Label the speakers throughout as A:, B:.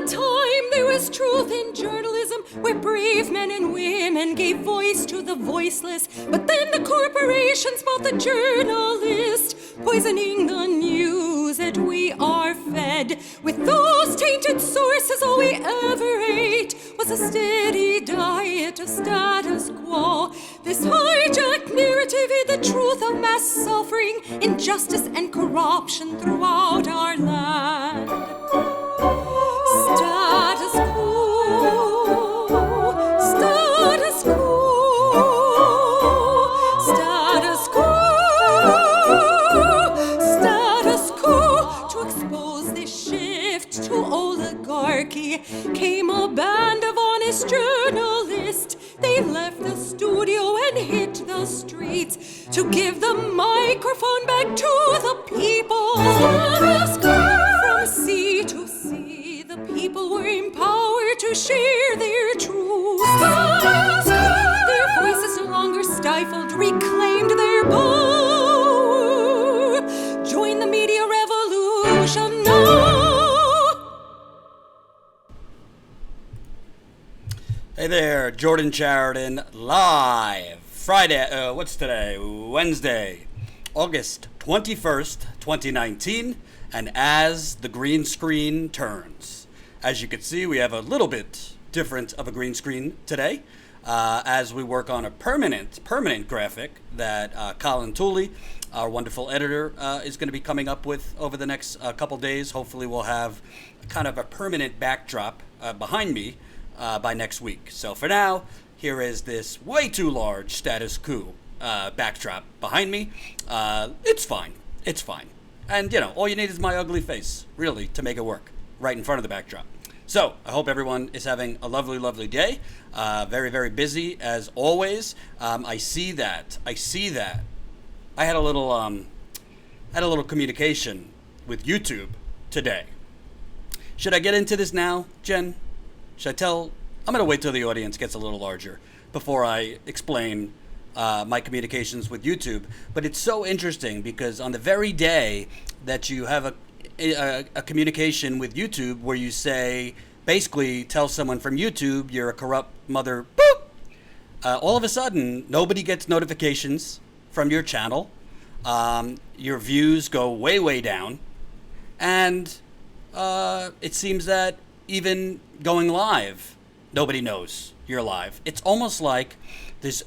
A: a time there was truth in journalism, where brave men and women gave voice to the voiceless. But then the corporations bought the journalist, poisoning the news that we are fed. With those tainted sources, all we ever ate was a steady diet of status quo. This hijacked narrative hid the truth of mass suffering, injustice, and corruption throughout our land. Status quo, status quo, status quo, status quo. To expose this shift to oligarchy came a band of honest journalists. They left the studio and hit the streets to give the microphone back to the people. From sea to sea, the people were empowered to share their truth. Their voices no longer stifled, reclaimed their power. Join the media revolution now.
B: Hey there, Jordan Sheridan, live. Friday, what's today? Wednesday, August 21st, 2019. And as the green screen turns, as you can see, we have a little bit different of a green screen today, as we work on a permanent graphic that Colin Tooley, our wonderful editor, is going to be coming up with over the next couple days. Hopefully we'll have kind of a permanent backdrop behind me by next week. So for now, here is this way too large status quo backdrop behind me. It's fine. It's fine. And, you know, all you need is my ugly face, really, to make it work, right in front of the backdrop. So, I hope everyone is having a lovely, lovely day. Very, very busy, as always. I see that. I had a little communication with YouTube today. Should I get into this now, Jen? Should I tell? I'm going to wait till the audience gets a little larger before I explain my communications with YouTube. But it's so interesting because on the very day that you have a communication with YouTube where you say, basically tell someone from YouTube you're a corrupt mother, boop, all of a sudden nobody gets notifications from your channel. Your views go way, way down. And it seems that even going live, nobody knows you're live. It's almost like there's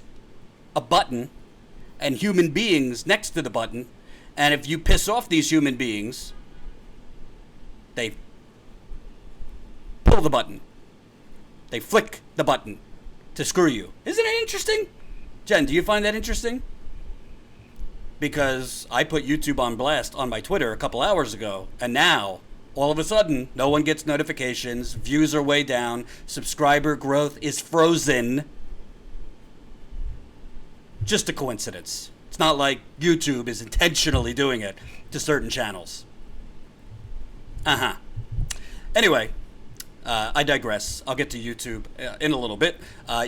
B: a button and human beings next to the button, and if you piss off these human beings, they pull the button. They flick the button to screw you. Isn't it interesting? Jen, do you find that interesting? Because I put YouTube on blast on my Twitter a couple hours ago, and now all of a sudden, no one gets notifications, views are way down, subscriber growth is frozen. Just a coincidence. It's not like YouTube is intentionally doing it to certain channels. Anyway, I digress. I'll get to YouTube in a little bit.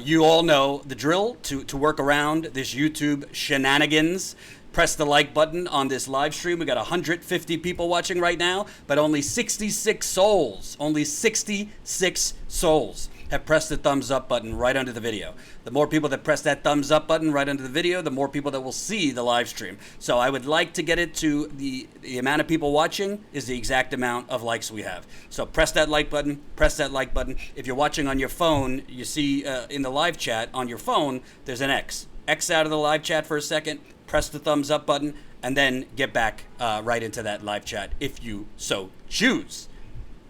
B: You all know the drill to work around this YouTube shenanigans. Press the like button on this live stream. We got 150 people watching right now, but only 66 souls. Only 66 souls have pressed the thumbs up button right under the video. The more people that press that thumbs up button right under the video, the more people that will see the live stream. So I would like to get it to the amount of people watching is the exact amount of likes we have. So press that like button, press that like button. If you're watching on your phone, you see in the live chat on your phone, there's an X. X out of the live chat for a second, press the thumbs up button, and then get back right into that live chat if you so choose.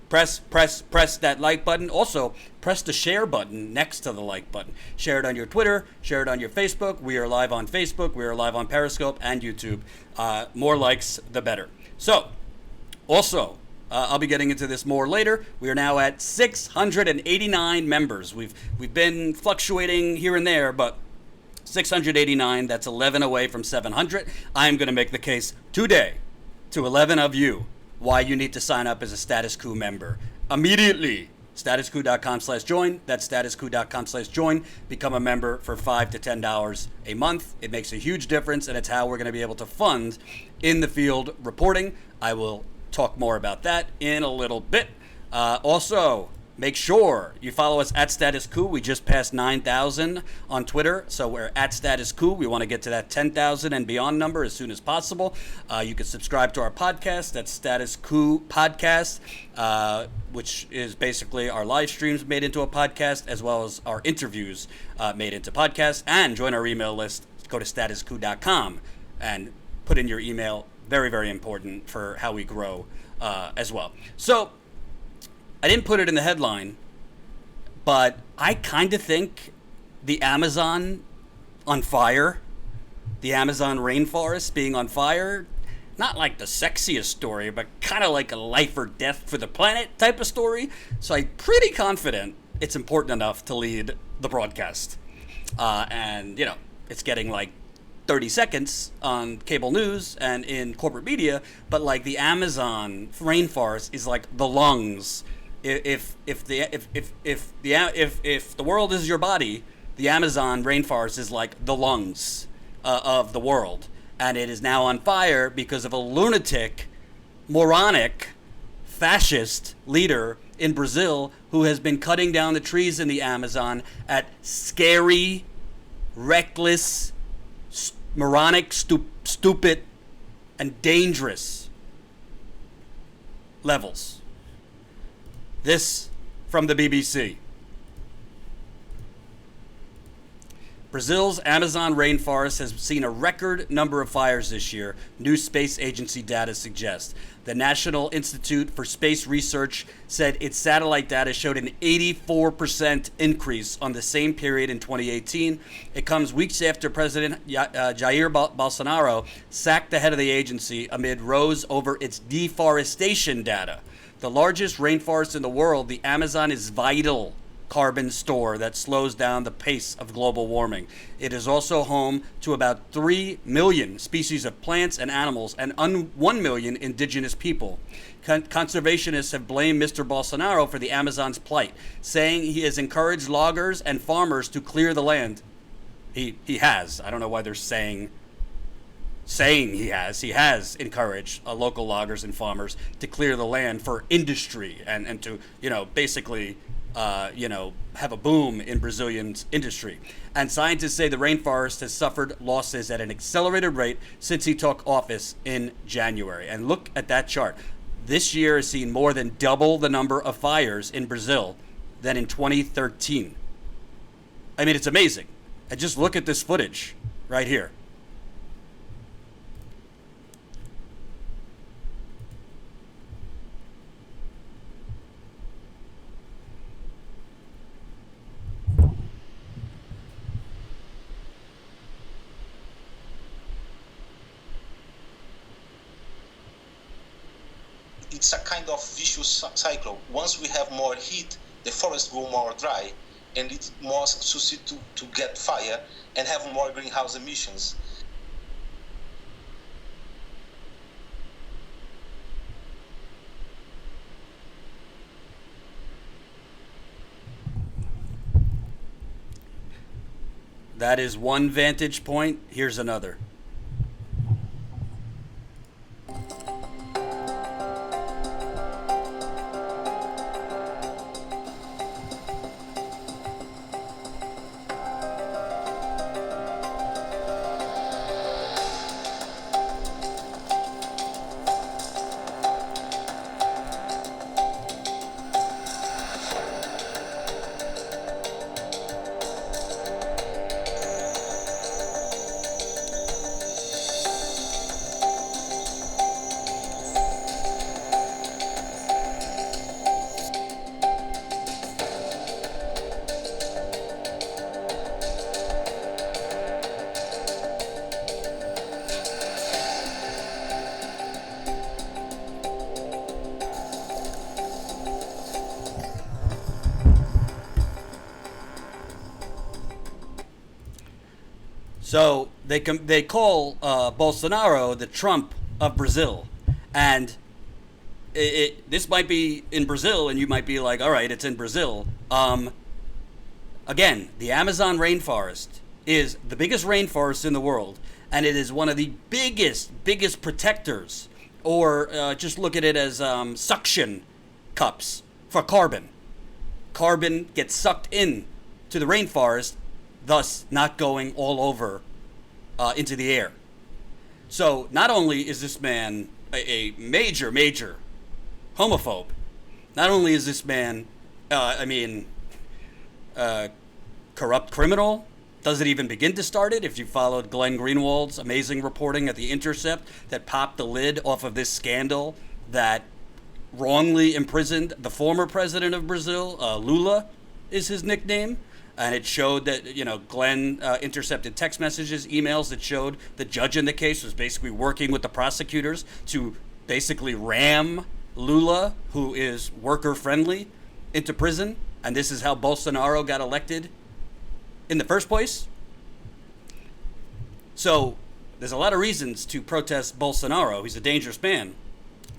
B: Press that like button. Also, press the share button next to the like button. Share it on your Twitter, share it on your Facebook. We are live on Facebook, we are live on Periscope and YouTube. More likes, the better. So, also, I'll be getting into this more later. We are now at 689 members. We've been fluctuating here and there, but 689, that's 11 away from 700. I'm going to make the case today to 11 of you why you need to sign up as a Status Quo member immediately. Statusquo.com/join. That's statusquo.com/join. Become a member for $5 to $10 a month. It makes a huge difference, and it's how we're going to be able to fund in the field reporting. I will talk more about that in a little bit. Also, make sure you follow us at Status Coup. We just passed 9,000 on Twitter, so we're at Status Coup. We want to get to that 10,000 and beyond number as soon as possible. You can subscribe to our podcast. That's Status Coup Podcast, which is basically our live streams made into a podcast, as well as our interviews made into podcasts. And join our email list. Go to statuscoup.com and put in your email. Very, very important for how we grow as well. So, I didn't put it in the headline, but I kind of think the Amazon on fire, the Amazon rainforest being on fire, not like the sexiest story, but kind of like a life or death for the planet type of story. So I'm pretty confident it's important enough to lead the broadcast. And, it's getting like 30 seconds on cable news and in corporate media, but like the Amazon rainforest is like the lungs. If the world is your body, the Amazon rainforest is like the lungs of the world, and it is now on fire because of a lunatic, moronic, fascist leader in Brazil who has been cutting down the trees in the Amazon at scary, reckless, moronic, stupid, and dangerous levels. This from the BBC. Brazil's Amazon rainforest has seen a record number of fires this year, new space agency data suggests. The National Institute for Space Research said its satellite data showed an 84% increase on the same period in 2018. It comes weeks after President Jair Bolsonaro sacked the head of the agency amid rows over its deforestation data. The largest rainforest in the world, the Amazon is vital carbon store that slows down the pace of global warming. It is also home to about 3 million species of plants and animals and 1 million indigenous people. Conservationists have blamed Mr. Bolsonaro for the Amazon's plight, saying he has encouraged loggers and farmers to clear the land. He has. I don't know why they're saying he has encouraged local loggers and farmers to clear the land for industry and to, basically, have a boom in Brazilian industry. And scientists say the rainforest has suffered losses at an accelerated rate since he took office in January. And look at that chart. This year has seen more than double the number of fires in Brazil than in 2013. I mean, it's amazing. And just look at this footage right here.
C: It's a kind of vicious cycle. Once we have more heat, the forest go more dry, and it's more susceptible to get fire and have more greenhouse emissions.
B: That is one vantage point. Here's another. So they call Bolsonaro the Trump of Brazil, and this might be in Brazil, and you might be like, all right, it's in Brazil. Again, the Amazon rainforest is the biggest rainforest in the world, and it is one of the biggest protectors, or just look at it as suction cups for carbon. Carbon gets sucked in to the rainforest, thus not going all over into the air. So not only is this man a major, major homophobe, not only is this man, corrupt criminal, doesn't even begin to start it. If you followed Glenn Greenwald's amazing reporting at The Intercept that popped the lid off of this scandal that wrongly imprisoned the former president of Brazil, Lula is his nickname. And it showed that, Glenn intercepted text messages, emails that showed the judge in the case was basically working with the prosecutors to basically ram Lula, who is worker friendly, into prison. And this is how Bolsonaro got elected in the first place. So there's a lot of reasons to protest Bolsonaro. He's a dangerous man.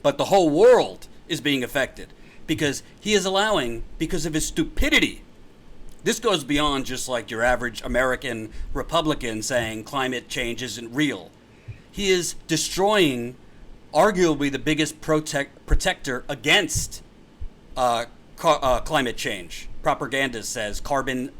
B: But the whole world is being affected because he is allowing, because of his stupidity. This goes beyond just like your average American Republican saying climate change isn't real. He is destroying arguably the biggest protector against climate change. Propaganda says carbon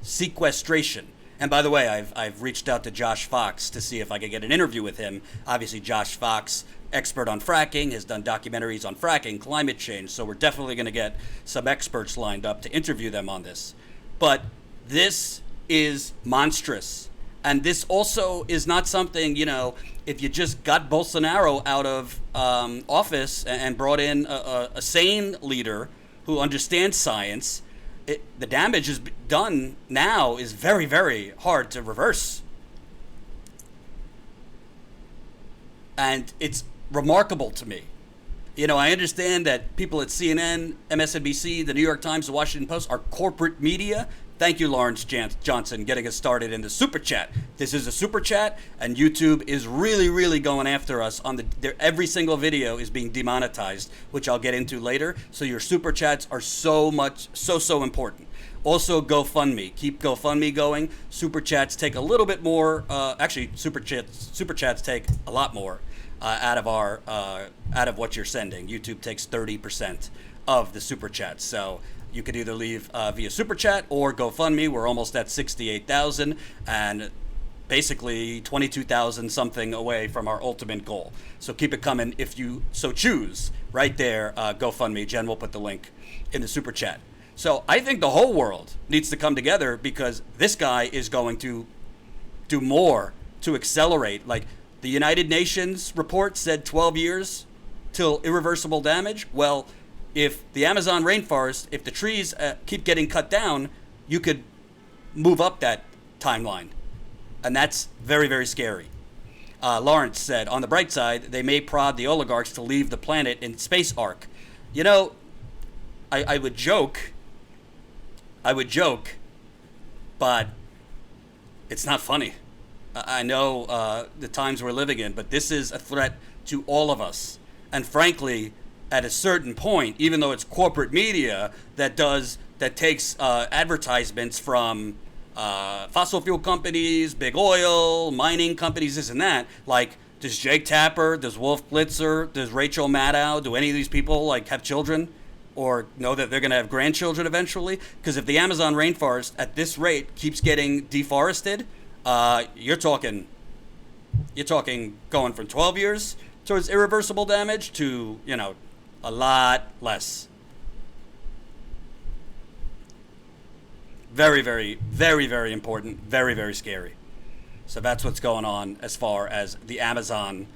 B: sequestration. And by the way, I've reached out to Josh Fox to see if I could get an interview with him. Obviously, Josh Fox, expert on fracking, has done documentaries on fracking, climate change. So we're definitely going to get some experts lined up to interview them on this. But this is monstrous. And this also is not something, if you just got Bolsonaro out of office and brought in a sane leader who understands science, the damage is done now is very, very hard to reverse. And it's remarkable to me. I understand that people at CNN, MSNBC, the New York Times, the Washington Post are corporate media. Thank you, Lawrence Johnson, getting us started in the Super Chat. This is a Super Chat, and YouTube is really, really going after us. Every single video is being demonetized, which I'll get into later. So your Super Chats are so important. Also, GoFundMe. Keep GoFundMe going. Super Chats take a little bit more. Super Chats take a lot more out of what you're sending. YouTube takes 30% of the Super Chats. So you could either leave via Super Chat or GoFundMe. We're almost at 68,000 and basically 22,000 something away from our ultimate goal. So keep it coming if you so choose. Right there, GoFundMe. Jen will put the link in the Super Chat. So I think the whole world needs to come together because this guy is going to do more to accelerate. Like the United Nations report said 12 years till irreversible damage. Well, if the Amazon rainforest, if the trees keep getting cut down, you could move up that timeline. And that's very, very scary. Lawrence said, on the bright side, they may prod the oligarchs to leave the planet in space arc. I would joke, but it's not funny. I know the times we're living in, but this is a threat to all of us. And frankly, at a certain point, even though it's corporate media that takes advertisements from fossil fuel companies, big oil, mining companies, this and that, like does Jake Tapper, does Wolf Blitzer, does Rachel Maddow, do any of these people have children or know that they're going to have grandchildren eventually? Because if the Amazon rainforest at this rate keeps getting deforested, you're talking going from 12 years towards irreversible damage to, a lot less. Very, very, very, very important. Very, very scary. So that's what's going on as far as the Amazon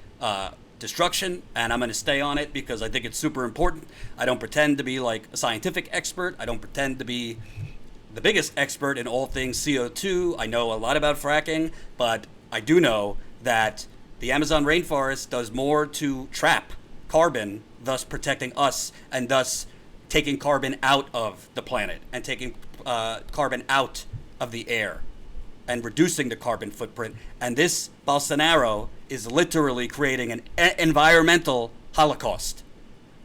B: destruction. And I'm going to stay on it because I think it's super important. I don't pretend to be like a scientific expert. I don't pretend to be the biggest expert in all things CO2. I know a lot about fracking, but I do know that the Amazon rainforest does more to trap carbon, thus protecting us and thus taking carbon out of the planet and taking carbon out of the air and reducing the carbon footprint. And this Bolsonaro is literally creating an environmental holocaust.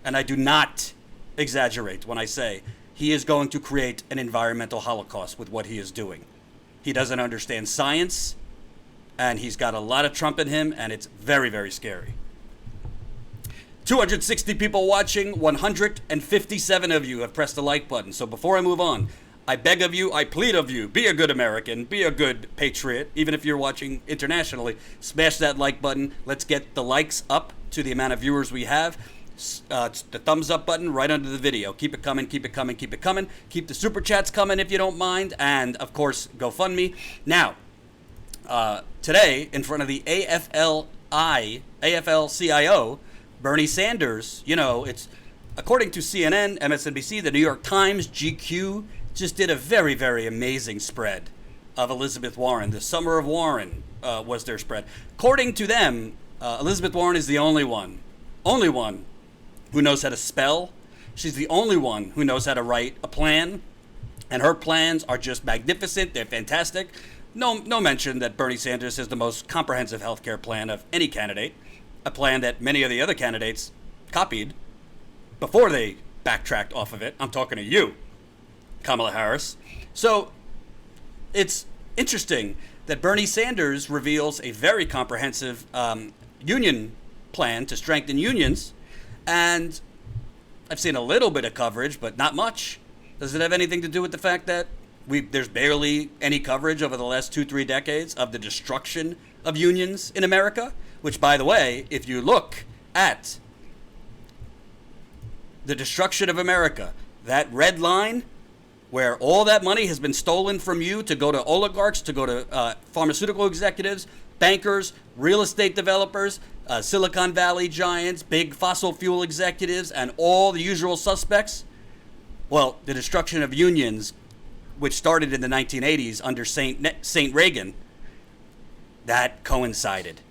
B: And I do not exaggerate when I say he is going to create an environmental holocaust with what he is doing. He doesn't understand science, and he's got a lot of Trump in him, and it's very, very scary. 260 people watching, 157 of you have pressed the like button. So before I move on, I beg of you, I plead of you, be a good American, be a good patriot, even if you're watching internationally. Smash that like button. Let's get the likes up to the amount of viewers we have. The thumbs up button right under the video. Keep it coming, keep it coming, keep it coming. Keep the super chats coming if you don't mind. And, of course, GoFundMe. Now, today, in front of the AFL-CIO, Bernie Sanders, you know, it's according to CNN, MSNBC, the New York Times, GQ, just did a very, very amazing spread of Elizabeth Warren. The Summer of Warren was their spread. According to them, Elizabeth Warren is the only one who knows how to spell. She's the only one who knows how to write a plan. And her plans are just magnificent. They're fantastic. No mention that Bernie Sanders has the most comprehensive health care plan of any candidate. A plan that many of the other candidates copied before they backtracked off of it. I'm talking to you, Kamala Harris. So it's interesting that Bernie Sanders reveals a very comprehensive union plan to strengthen unions. And I've seen a little bit of coverage, but not much. Does it have anything to do with the fact that there's barely any coverage over the last 2-3 decades of the destruction of unions in America? Which, by the way, if you look at the destruction of America, that red line where all that money has been stolen from you to go to oligarchs, to go to pharmaceutical executives, bankers, real estate developers, Silicon Valley giants, big fossil fuel executives, and all the usual suspects. Well, the destruction of unions, which started in the 1980s under Saint Reagan, that coincided.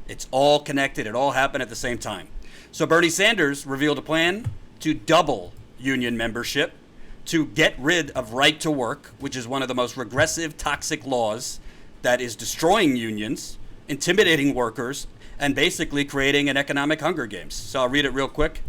B: It's all connected. It all happened at the same time. So Bernie Sanders revealed a plan to double union membership, to get rid of right to work, which is one of the most regressive, toxic laws that is destroying unions, intimidating workers, and basically creating an economic Hunger Games. So I'll read it real quick.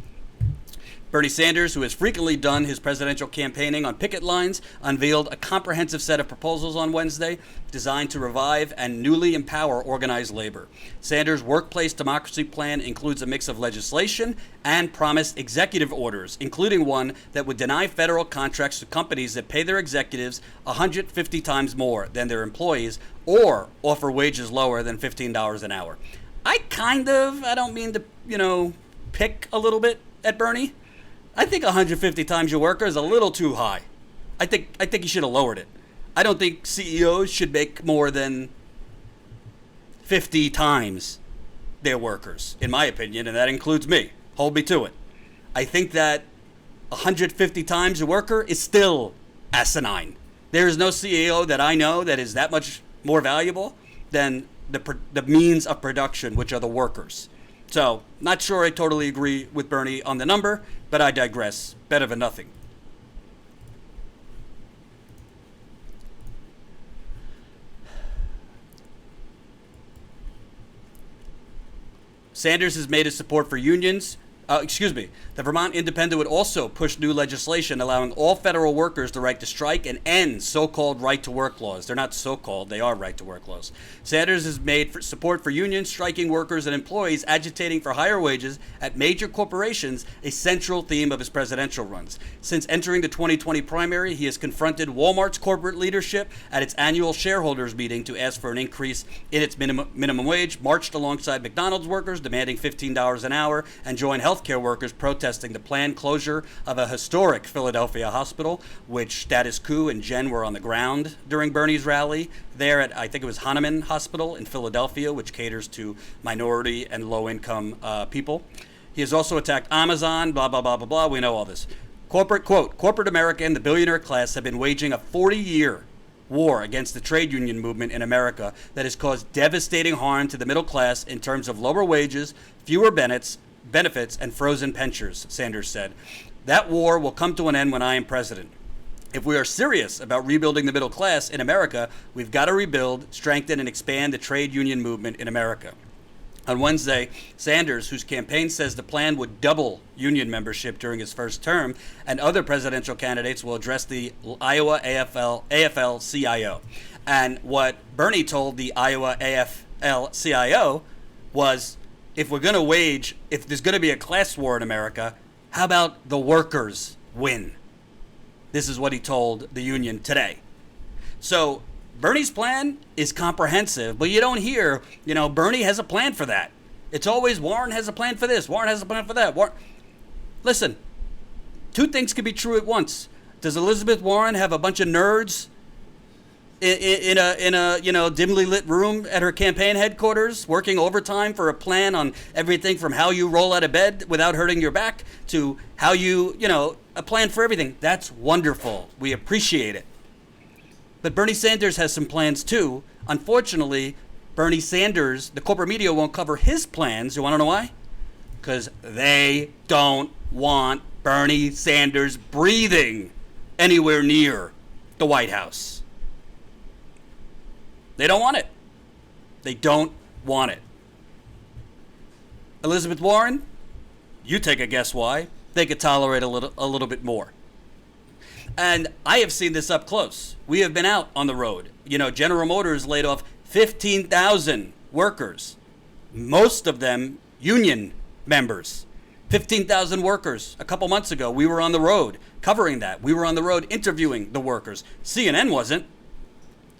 B: Bernie Sanders, who has frequently done his presidential campaigning on picket lines, unveiled a comprehensive set of proposals on Wednesday designed to revive and newly empower organized labor. Sanders' workplace democracy plan includes a mix of legislation and promised executive orders, including one that would deny federal contracts to companies that pay their executives 150 times more than their employees or offer wages lower than $15 an hour. I don't mean to, pick a little bit at Bernie. I think 150 times your worker is a little too high. I think he should have lowered it. I don't think CEOs should make more than 50 times their workers, in my opinion, and that includes me. Hold me to it. I think that 150 times your worker is still asinine. There is no CEO that I know that is that much more valuable than the means of production, which are the workers. So, not sure I totally agree with Bernie on the number, but I digress. Better than nothing. Sanders has made his support for unions. The Vermont Independent would also push new legislation allowing all federal workers the right to strike and end so-called right-to-work laws. They're not so-called, they are right-to-work laws. Sanders has made support for unions, striking workers, and employees agitating for higher wages at major corporations a central theme of his presidential runs. Since entering the 2020 primary, he has confronted Walmart's corporate leadership at its annual shareholders meeting to ask for an increase in its minimum wage, marched alongside McDonald's workers demanding $15 an hour, and joined healthcare workers protesting the planned closure of a historic Philadelphia hospital, which Status Quo and Jen were on the ground during Bernie's rally there at, I think it was Hahnemann Hospital in Philadelphia, which caters to minority and low-income people. He has also attacked Amazon, blah, blah, blah, blah, blah. We know all this. Corporate America and the billionaire class have been waging a 40-year war against the trade union movement in America that has caused devastating harm to the middle class in terms of lower wages, fewer benefits, and frozen pensions, Sanders said. That war will come to an end when I am president. If we are serious about rebuilding the middle class in America, we've got to rebuild, strengthen, and expand the trade union movement in America. On Wednesday, Sanders, whose campaign says the plan would double union membership during his first term, and other presidential candidates will address the Iowa AFL-CIO. And what Bernie told the Iowa AFL-CIO was, if there's going to be a class war in America, how about the workers win? This is what he told the union today. So Bernie's plan is comprehensive, but you don't hear, Bernie has a plan for that. It's always Warren has a plan for this, Warren has a plan for that. Listen, two things can be true at once. Does Elizabeth Warren have a bunch of nerds in a dimly lit room at her campaign headquarters working overtime for a plan on everything from how you roll out of bed without hurting your back to how a plan for everything? That's wonderful. We appreciate it. But Bernie Sanders has some plans too. Unfortunately, Bernie Sanders, the corporate media won't cover his plans. You want to know why? Because they don't want Bernie Sanders breathing anywhere near the White House. They don't want it. They don't want it. Elizabeth Warren, you take a guess why. They could tolerate a little bit more. And I have seen this up close. We have been out on the road. General Motors laid off 15,000 workers, most of them union members. 15,000 workers a couple months ago. We were on the road covering that. We were on the road interviewing the workers. CNN wasn't.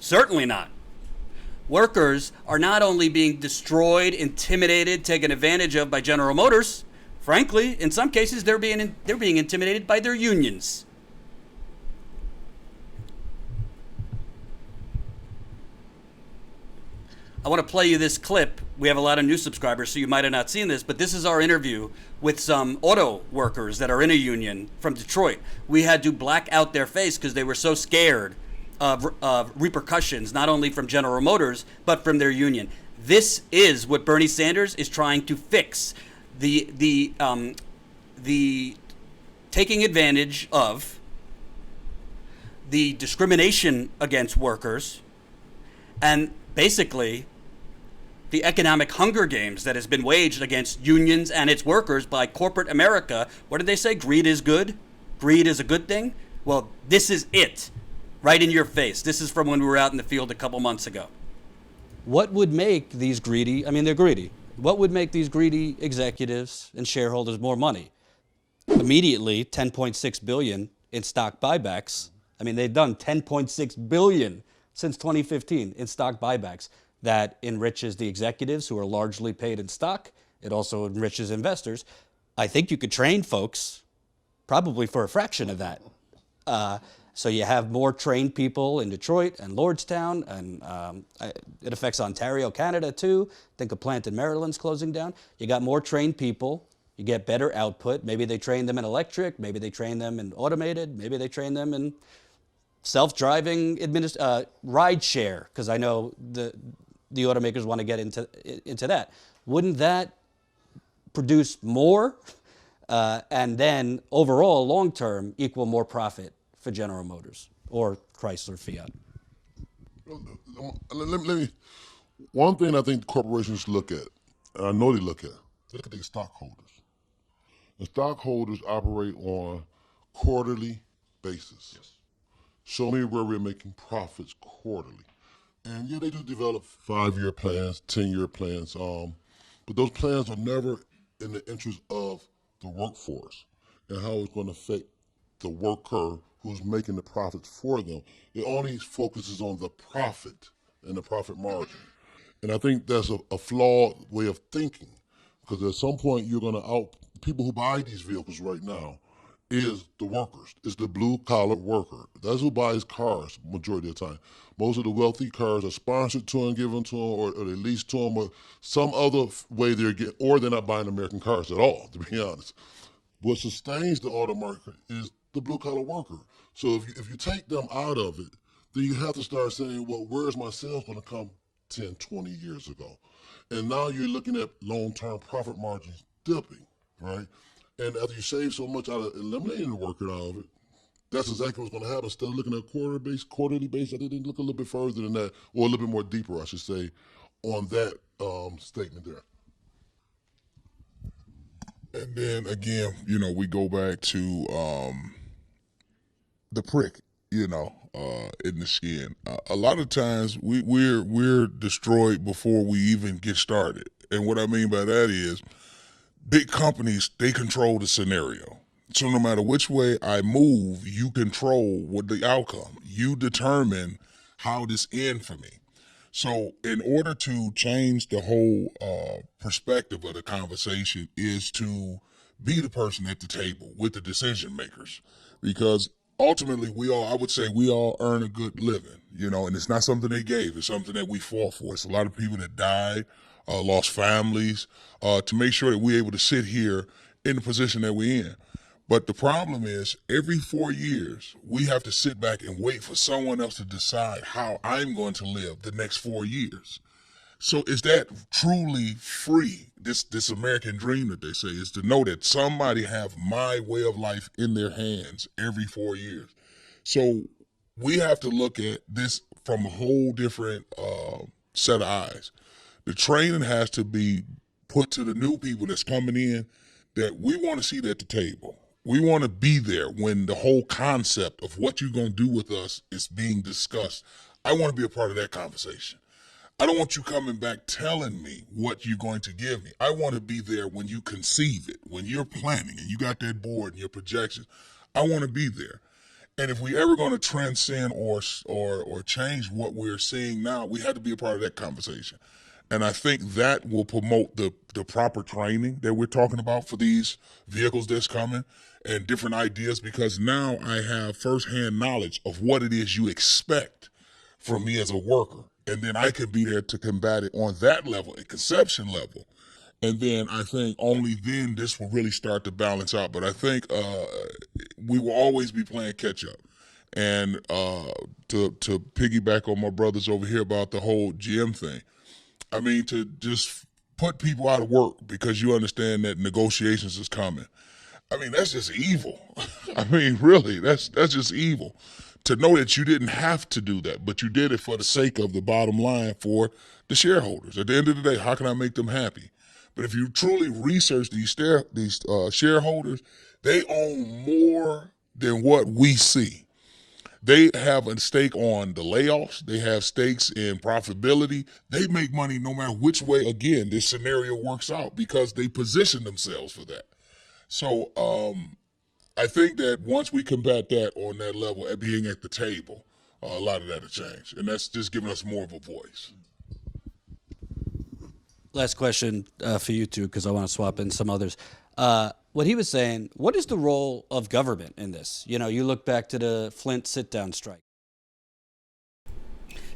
B: Certainly not. Workers are not only being destroyed, intimidated, taken advantage of by General Motors. Frankly, in some cases, they're being intimidated by their unions. I want to play you this clip. We have a lot of new subscribers, so you might have not seen this, but this is our interview with some auto workers that are in a union from Detroit. We had to black out their face because they were so scared of repercussions, not only from General Motors, but from their union. This is what Bernie Sanders is trying to fix. The taking advantage of the discrimination against workers, and basically the economic hunger games that has been waged against unions and its workers by corporate America. What did they say? Greed is good? Greed is a good thing? Well, this is it. Right in your face. This is from when we were out in the field a couple months ago. What would make these they're greedy. What would make these greedy executives and shareholders more money? Immediately, $10.6 billion in stock buybacks. They've done $10.6 billion since 2015 in stock buybacks. That enriches the executives who are largely paid in stock. It also enriches investors. I think you could train folks probably for a fraction of that. So you have more trained people in Detroit and Lordstown, and it affects Ontario, Canada too. I think a plant in Maryland's closing down. You got more trained people. You get better output. Maybe they train them in electric. Maybe they train them in automated. Maybe they train them in self-driving ride share, because I know the automakers want to get into that. Wouldn't that produce more and then overall long-term equal more profit for General Motors or Chrysler Fiat?
D: One thing I think corporations look at, and I know they look at their stockholders. The stockholders operate on quarterly basis. Yes. Show me where we're making profits quarterly. And yeah, they do develop 5-year plans, 10-year plans, but those plans are never in the interest of the workforce and how it's going to affect the worker who's making the profits for them. It only focuses on the profit and the profit margin. And I think that's a flawed way of thinking, because at some point you're going to people who buy these vehicles right now is the workers. It's the blue-collar worker. That's who buys cars majority of the time. Most of the wealthy cars are sponsored to them, given to them, or they lease to them, or some other way or they're not buying American cars at all, to be honest. What sustains the auto market is the blue-collar worker. So if you take them out of it, then you have to start saying, well, where's my sales going to come 10, 20 years ago? And now you're looking at long-term profit margins dipping, right? And after you save so much out of eliminating the worker out of it, that's exactly what's going to happen. Instead of looking at quarterly base, I didn't look a little bit further than that, or a little bit more deeper, I should say, on that statement there.
E: And then again, we go back to the prick, in the skin. A lot of times we're destroyed before we even get started, And what I mean by that is big companies, they control the scenario. So no matter which way I move, you control what the outcome. You determine how this ends for me. So in order to change the whole perspective of the conversation is to be the person at the table with the decision makers. Because ultimately I would say we all earn a good living, and it's not something they gave. It's something that we fought for. It's a lot of people that died, lost families, to make sure that we're able to sit here in the position that we're in. But the problem is every 4 years, we have to sit back and wait for someone else to decide how I'm going to live the next 4 years. So is that truly free? This American dream that they say is to know that somebody have my way of life in their hands every 4 years. So we have to look at this from a whole different set of eyes. The training has to be put to the new people that's coming in that we want to see at the table. We want to be there when the whole concept of what you're going to do with us is being discussed. I want to be a part of that conversation. I don't want you coming back telling me what you're going to give me. I want to be there when you conceive it, when you're planning and you got that board and your projections. I want to be there. And if we ever going to transcend or change what we're seeing now, we have to be a part of that conversation. And I think that will promote the proper training that we're talking about for these vehicles that's coming and different ideas, because now I have firsthand knowledge of what it is you expect from me as a worker. And then I can be there to combat it on that level, a conception level. And then I think only then this will really start to balance out. But I think we will always be playing catch up. And to piggyback on my brothers over here about the whole GM thing, I mean, to just put people out of work because you understand that negotiations is coming. I mean, that's just evil. I mean, really, that's just evil. To know that you didn't have to do that, but you did it for the sake of the bottom line for the shareholders. At the end of the day, how can I make them happy? But if you truly research these shareholders, they own more than what we see. They have a stake on the layoffs. They have stakes in profitability. They make money no matter which way, again, this scenario works out because they position themselves for that. So I think that once we combat that on that level at being at the table, a lot of that will change. And that's just giving us more of a voice.
B: Last question for you two, because I want to swap in some others. What he was saying, what is the role of government in this? You look back to the Flint sit-down strike.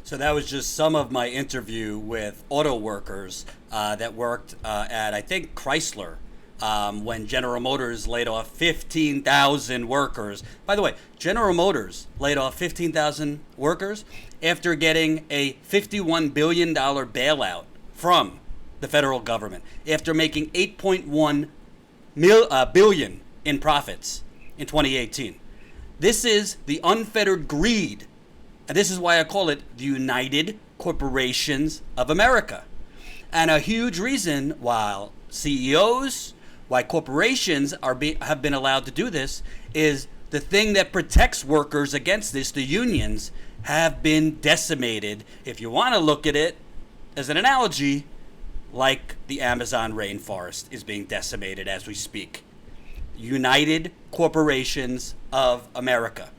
B: So that was just some of my interview with auto workers that worked at, I think, Chrysler when General Motors laid off 15,000 workers. By the way, General Motors laid off 15,000 workers after getting a $51 billion bailout from the federal government, after making $8.1 billion in profits in 2018. This is the unfettered greed, and this is why I call it the United Corporations of America. And a huge reason why CEOs, why corporations have been allowed to do this, is the thing that protects workers against this, the unions, have been decimated. If you want to look at it as an analogy, like the Amazon rainforest is being decimated as we speak. United Corporations of America.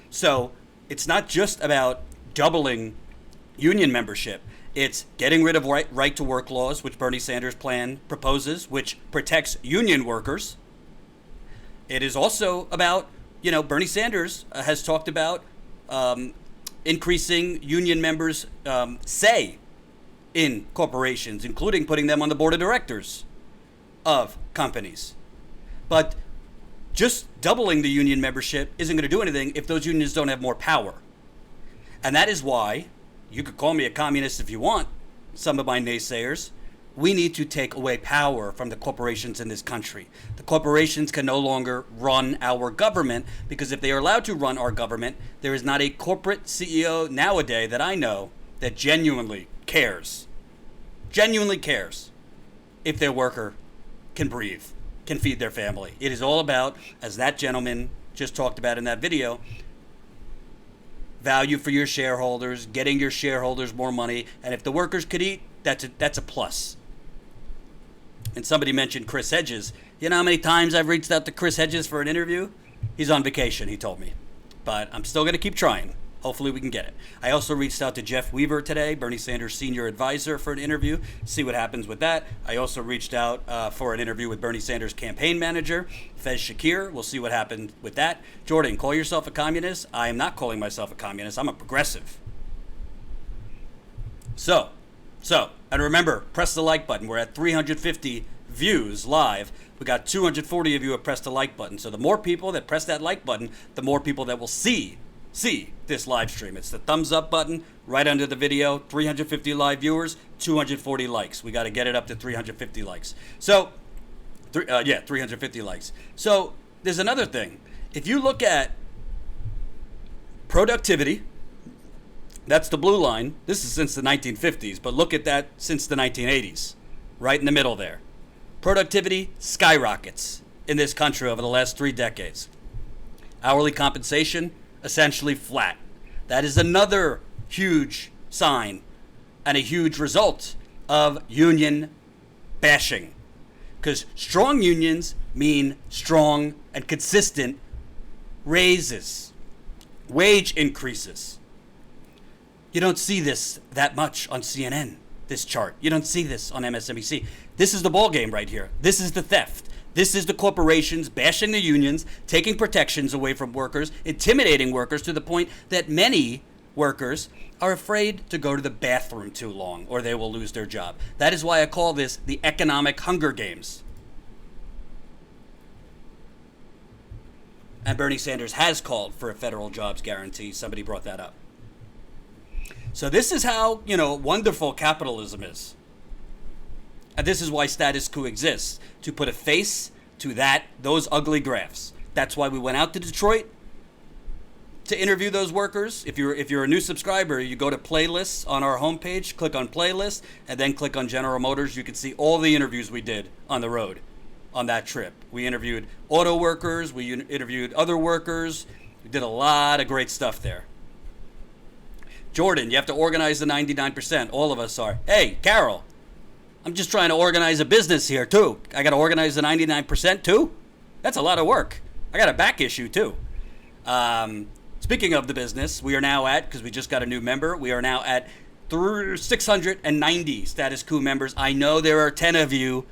B: So it's not just about doubling union membership. It's getting rid of right to work laws, which Bernie Sanders' plan proposes, which protects union workers. It is also about, Bernie Sanders has talked about increasing union members' say in corporations, including putting them on the board of directors of companies. But just doubling the union membership isn't going to do anything if those unions don't have more power. And that is why, you could call me a communist if you want, some of my naysayers, we need to take away power from the corporations in this country. The corporations can no longer run our government, because if they are allowed to run our government, there is not a corporate CEO nowadays that I know that genuinely cares if their worker can breathe, can feed their family. It is all about, as that gentleman just talked about in that video, value for your shareholders, getting your shareholders more money, and if the workers could eat, that's a plus. And somebody mentioned Chris Hedges. You know how many times I've reached out to Chris Hedges for an interview? He's on vacation, he told me. But I'm still going to keep trying. Hopefully we can get it. I also reached out to Jeff Weaver today, Bernie Sanders' senior advisor, for an interview. See what happens with that. I also reached out for an interview with Bernie Sanders' campaign manager, Fez Shakir. We'll see what happens with that. Jordan, call yourself a communist? I am not calling myself a communist. I'm a progressive. So, and remember, press the like button. We're at 350 views live. We got 240 of you have pressed the like button. So the more people that press that like button, the more people that will see this live stream. It's the thumbs up button right under the video. 350 live viewers, 240 likes. We got to get it up to 350 likes. So, 350 likes. So there's another thing. If you look at productivity, that's the blue line. This is since the 1950s, but look at that since the 1980s, right in the middle there. Productivity skyrockets in this country over the last 3 decades. Hourly compensation, essentially flat. That is another huge sign and a huge result of union bashing. Because strong unions mean strong and consistent raises, wage increases. You don't see this that much on CNN, this chart. You don't see this on MSNBC. This is the ball game right here. This is the theft. This is the corporations bashing the unions, taking protections away from workers, intimidating workers to the point that many workers are afraid to go to the bathroom too long or they will lose their job. That is why I call this the economic Hunger Games. And Bernie Sanders has called for a federal jobs guarantee. Somebody brought that up. So this is how, wonderful capitalism is. And this is why status quo exists, to put a face to those ugly graphs. That's why we went out to Detroit to interview those workers. If you're a new subscriber, you go to playlists on our homepage, click on playlists, and then click on General Motors. You can see all the interviews we did on the road on that trip. We interviewed auto workers, we interviewed other workers. We did a lot of great stuff there. Jordan, you have to organize the 99%. All of us are. Hey, Carol, I'm just trying to organize a business here, too. I got to organize the 99%, too? That's a lot of work. I got a back issue, too. Speaking of the business, we are now at, because we just got a new member, we are now at 690 status quo members. I know there are 10 of you.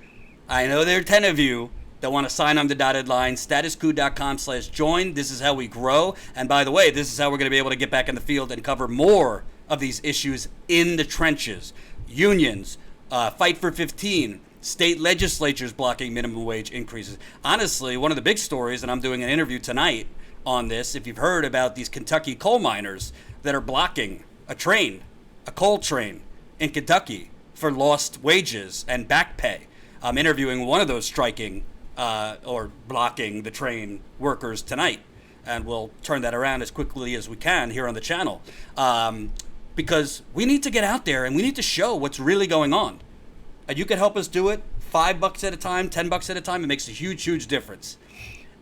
B: That want to sign on the dotted line. Statusquo.com/join. This is how we grow. And by the way, this is how we're going to be able to get back in the field and cover more of these issues in the trenches. Unions, Fight for 15, state legislatures blocking minimum wage increases. Honestly, one of the big stories, and I'm doing an interview tonight on this, if you've heard about these Kentucky coal miners that are blocking a coal train in Kentucky for lost wages and back pay. I'm interviewing one of those striking or blocking the train workers tonight, and we'll turn that around as quickly as we can here on the channel, because we need to get out there and we need to show what's really going on. And you can help us do it $5 at a time, $10 at a time. It makes a huge difference.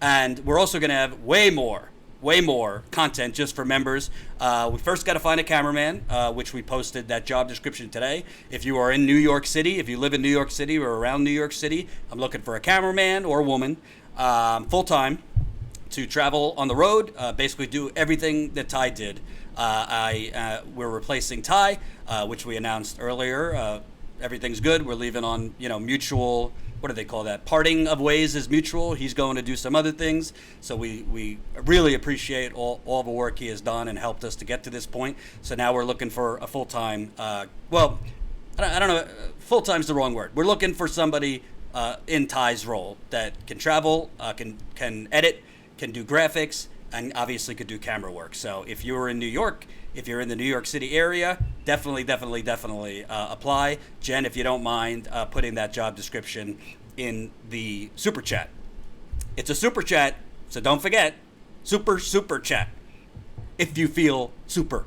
B: And we're also going to have way more content just for members. We first got to find a cameraman, which we posted that job description today. If you are in New York City, if you live in New York City or around New York City, I'm looking for a cameraman or a woman, full-time, to travel on the road, basically do everything that Ty did. We're replacing Ty, which we announced earlier. Everything's good. We're leaving on, mutual, what do they call that? Parting of ways is mutual. He's going to do some other things. So we really appreciate all the work he has done and helped us to get to this point. So now we're looking for a full-time, I don't know, full-time's the wrong word. We're looking for somebody in Ty's role that can travel, can edit, can do graphics, and obviously could do camera work. So if you're in New York, if you're in the New York City area, definitely apply. Jen, if you don't mind putting that job description in the super chat. It's a super chat, so don't forget, super chat, if you feel super.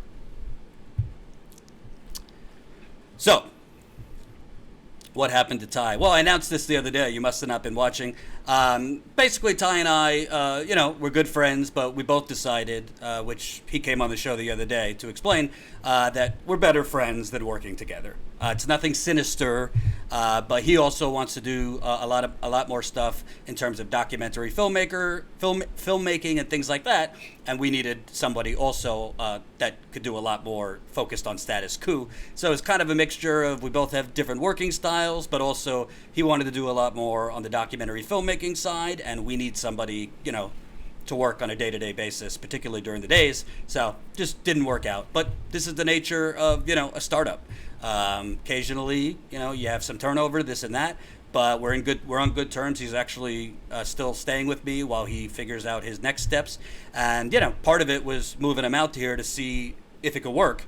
B: So, what happened to Ty? Well, I announced this the other day. You must have not been watching. Basically, Ty and I, we're good friends, but we both decided, which he came on the show the other day to explain, that we're better friends than working together. It's nothing sinister, but he also wants to do a lot more stuff in terms of documentary filmmaking and things like that. And we needed somebody also that could do a lot more focused on status quo. So it's kind of a mixture of, we both have different working styles, but also he wanted to do a lot more on the documentary filmmaking side, and we need somebody, to work on a day-to-day basis, particularly during the days. So just didn't work out. But this is the nature of, a startup. Occasionally, you have some turnover, this and that, but we're on good terms. He's actually still staying with me while he figures out his next steps. And, part of it was moving him out here to see if it could work.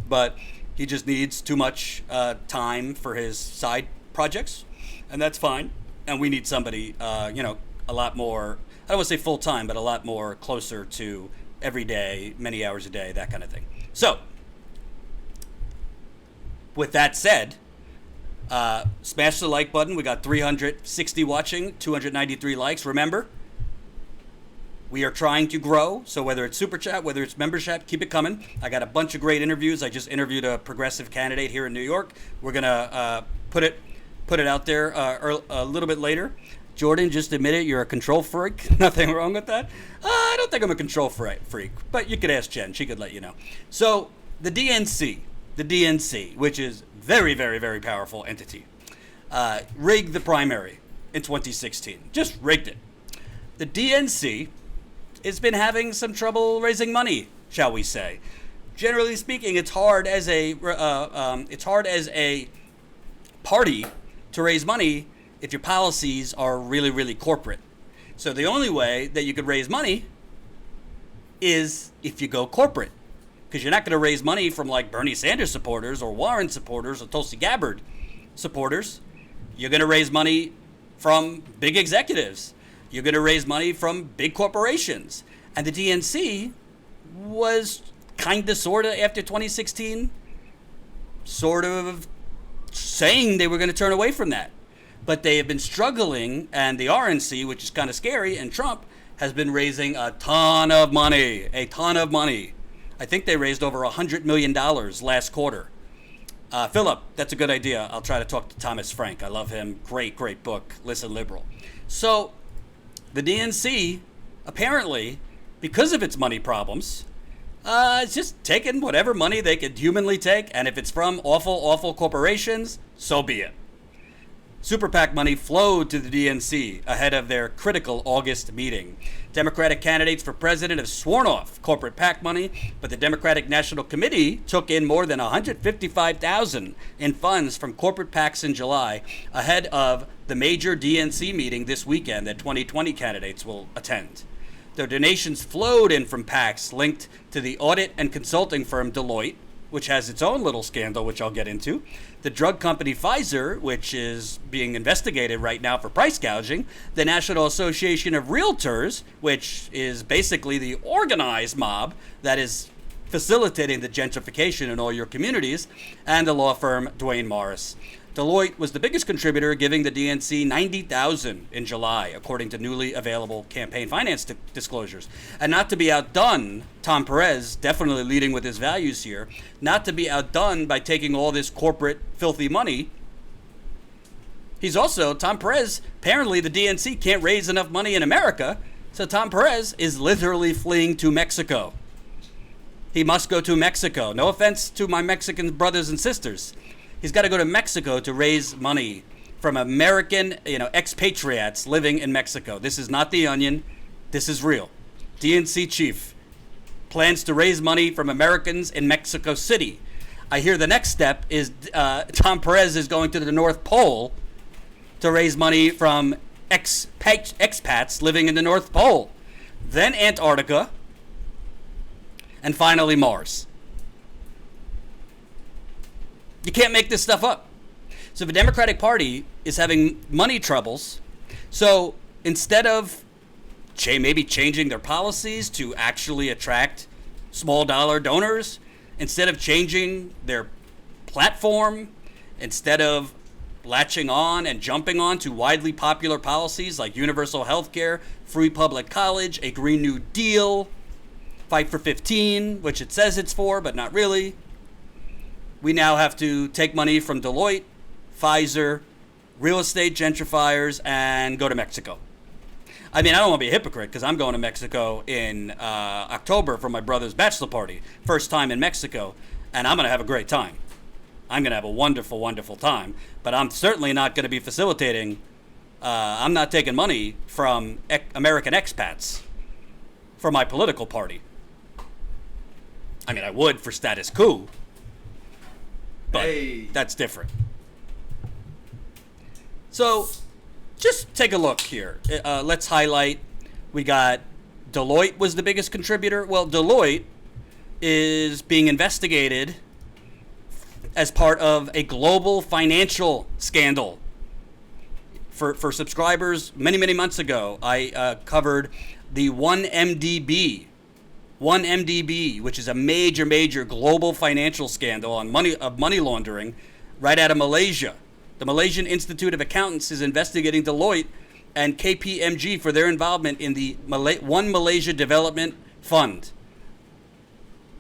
B: But he just needs too much time for his side projects, and that's fine. And we need somebody, a lot more, I don't want to say full time, but a lot more closer to every day, many hours a day, that kind of thing. So, with that said, smash the like button. We got 360 watching, 293 likes. Remember, we are trying to grow. So whether it's Super Chat, whether it's membership, keep it coming. I got a bunch of great interviews. I just interviewed a progressive candidate here in New York. We're going to put it out there a little bit later. Jordan, just admit it, you're a control freak. Nothing wrong with that. I don't think I'm a control freak, but you could ask Jen. She could let you know. So the DNC, which is very, very, very powerful entity, rigged the primary in 2016. Just rigged it. The DNC has been having some trouble raising money, shall we say. Generally speaking, it's hard as a party to raise money if your policies are really, really corporate. So the only way that you could raise money is if you go corporate. Because you're not going to raise money from like Bernie Sanders supporters or Warren supporters or Tulsi Gabbard supporters. You're going to raise money from big executives. You're going to raise money from big corporations. And the DNC was kind of, sort of, after 2016, sort of saying they were going to turn away from that. But they have been struggling, and the RNC, which is kind of scary, and Trump has been raising a ton of money. I think they raised over $100 million last quarter. Philip, that's a good idea. I'll try to talk to Thomas Frank. I love him. Great, great book. Listen Liberal. So the DNC, apparently, because of its money problems, it's just taking whatever money they could humanly take, and if it's from awful, awful corporations, so be it. Super PAC money flowed to the DNC ahead of their critical August meeting. Democratic candidates for president have sworn off corporate PAC money, but the Democratic National Committee took in more than $155,000 in funds from corporate PACs in July ahead of the major DNC meeting this weekend that 2020 candidates will attend. The donations flowed in from PACs linked to the audit and consulting firm Deloitte, which has its own little scandal, which I'll get into, the drug company Pfizer, which is being investigated right now for price gouging, the National Association of Realtors, which is basically the organized mob that is facilitating the gentrification in all your communities, and the law firm Duane Morris. Deloitte was the biggest contributor, giving the DNC $90,000 in July, according to newly available campaign finance disclosures. And not to be outdone, Tom Perez, definitely leading with his values here, not to be outdone by taking all this corporate filthy money. He's also, Tom Perez, apparently the DNC can't raise enough money in America, so Tom Perez is literally fleeing to Mexico. He must go to Mexico. No offense to my Mexican brothers and sisters. He's got to go to Mexico to raise money from American, expatriates living in Mexico. This is not The Onion. This is real. DNC chief plans to raise money from Americans in Mexico City. I hear the next step is Tom Perez is going to the North Pole to raise money from expats living in the North Pole. Then Antarctica. And finally Mars. You can't make this stuff up. So the Democratic Party is having money troubles. So instead of maybe changing their policies to actually attract small dollar donors, instead of changing their platform, instead of latching on and jumping on to widely popular policies like universal health care, free public college, a Green New Deal, Fight for 15, which it says it's for, but not really, we now have to take money from Deloitte, Pfizer, real estate gentrifiers, and go to Mexico. I mean, I don't want to be a hypocrite because I'm going to Mexico in October for my brother's bachelor party. First time in Mexico, and I'm going to have a great time. I'm going to have a wonderful, wonderful time. But I'm certainly not going to be facilitating. I'm not taking money from American expats for my political party. I mean, I would for status quo, but that's different. So, just take a look here. Let's highlight. We got Deloitte was the biggest contributor. Well, Deloitte is being investigated as part of a global financial scandal. For subscribers, many, many months ago, I covered the 1MDB, which is a major, major global financial scandal on money laundering right out of Malaysia. The Malaysian Institute of Accountants is investigating Deloitte and KPMG for their involvement in the One Malaysia Development Fund.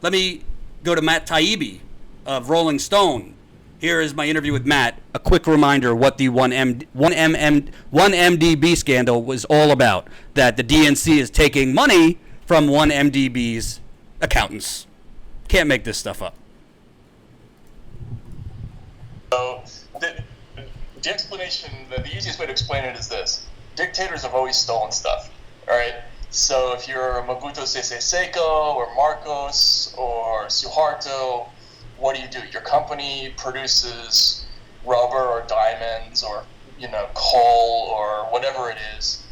B: Let me go to Matt Taibbi of Rolling Stone. Here is my interview with Matt. A quick reminder what the 1MDB scandal was all about. That the DNC is taking money from 1MDB's accountants. Can't make this stuff up.
F: So the explanation, the easiest way to explain it is this. Dictators have always stolen stuff, all right? So if you're Mobutu Sese Seko or Marcos or Suharto, what do? Your company produces rubber or diamonds or, coal or whatever it is.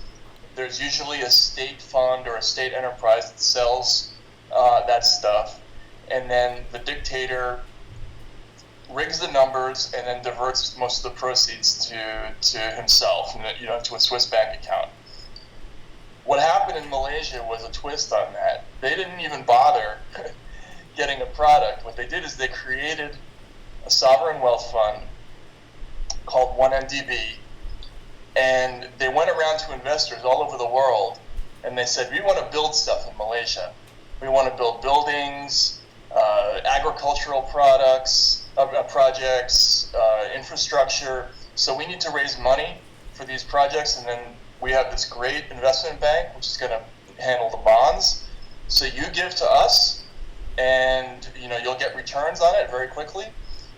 F: There's usually a state fund or a state enterprise that sells that stuff, and then the dictator rigs the numbers and then diverts most of the proceeds to himself, to a Swiss bank account. What happened in Malaysia was a twist on that. They didn't even bother getting a product. What they did is they created a sovereign wealth fund called 1MDB, and they went around to investors all over the world, and they said, we want to build stuff in Malaysia. We want to build buildings, agricultural projects, infrastructure. So we need to raise money for these projects, and then we have this great investment bank, which is going to handle the bonds. So you give to us, and you'll get returns on it very quickly.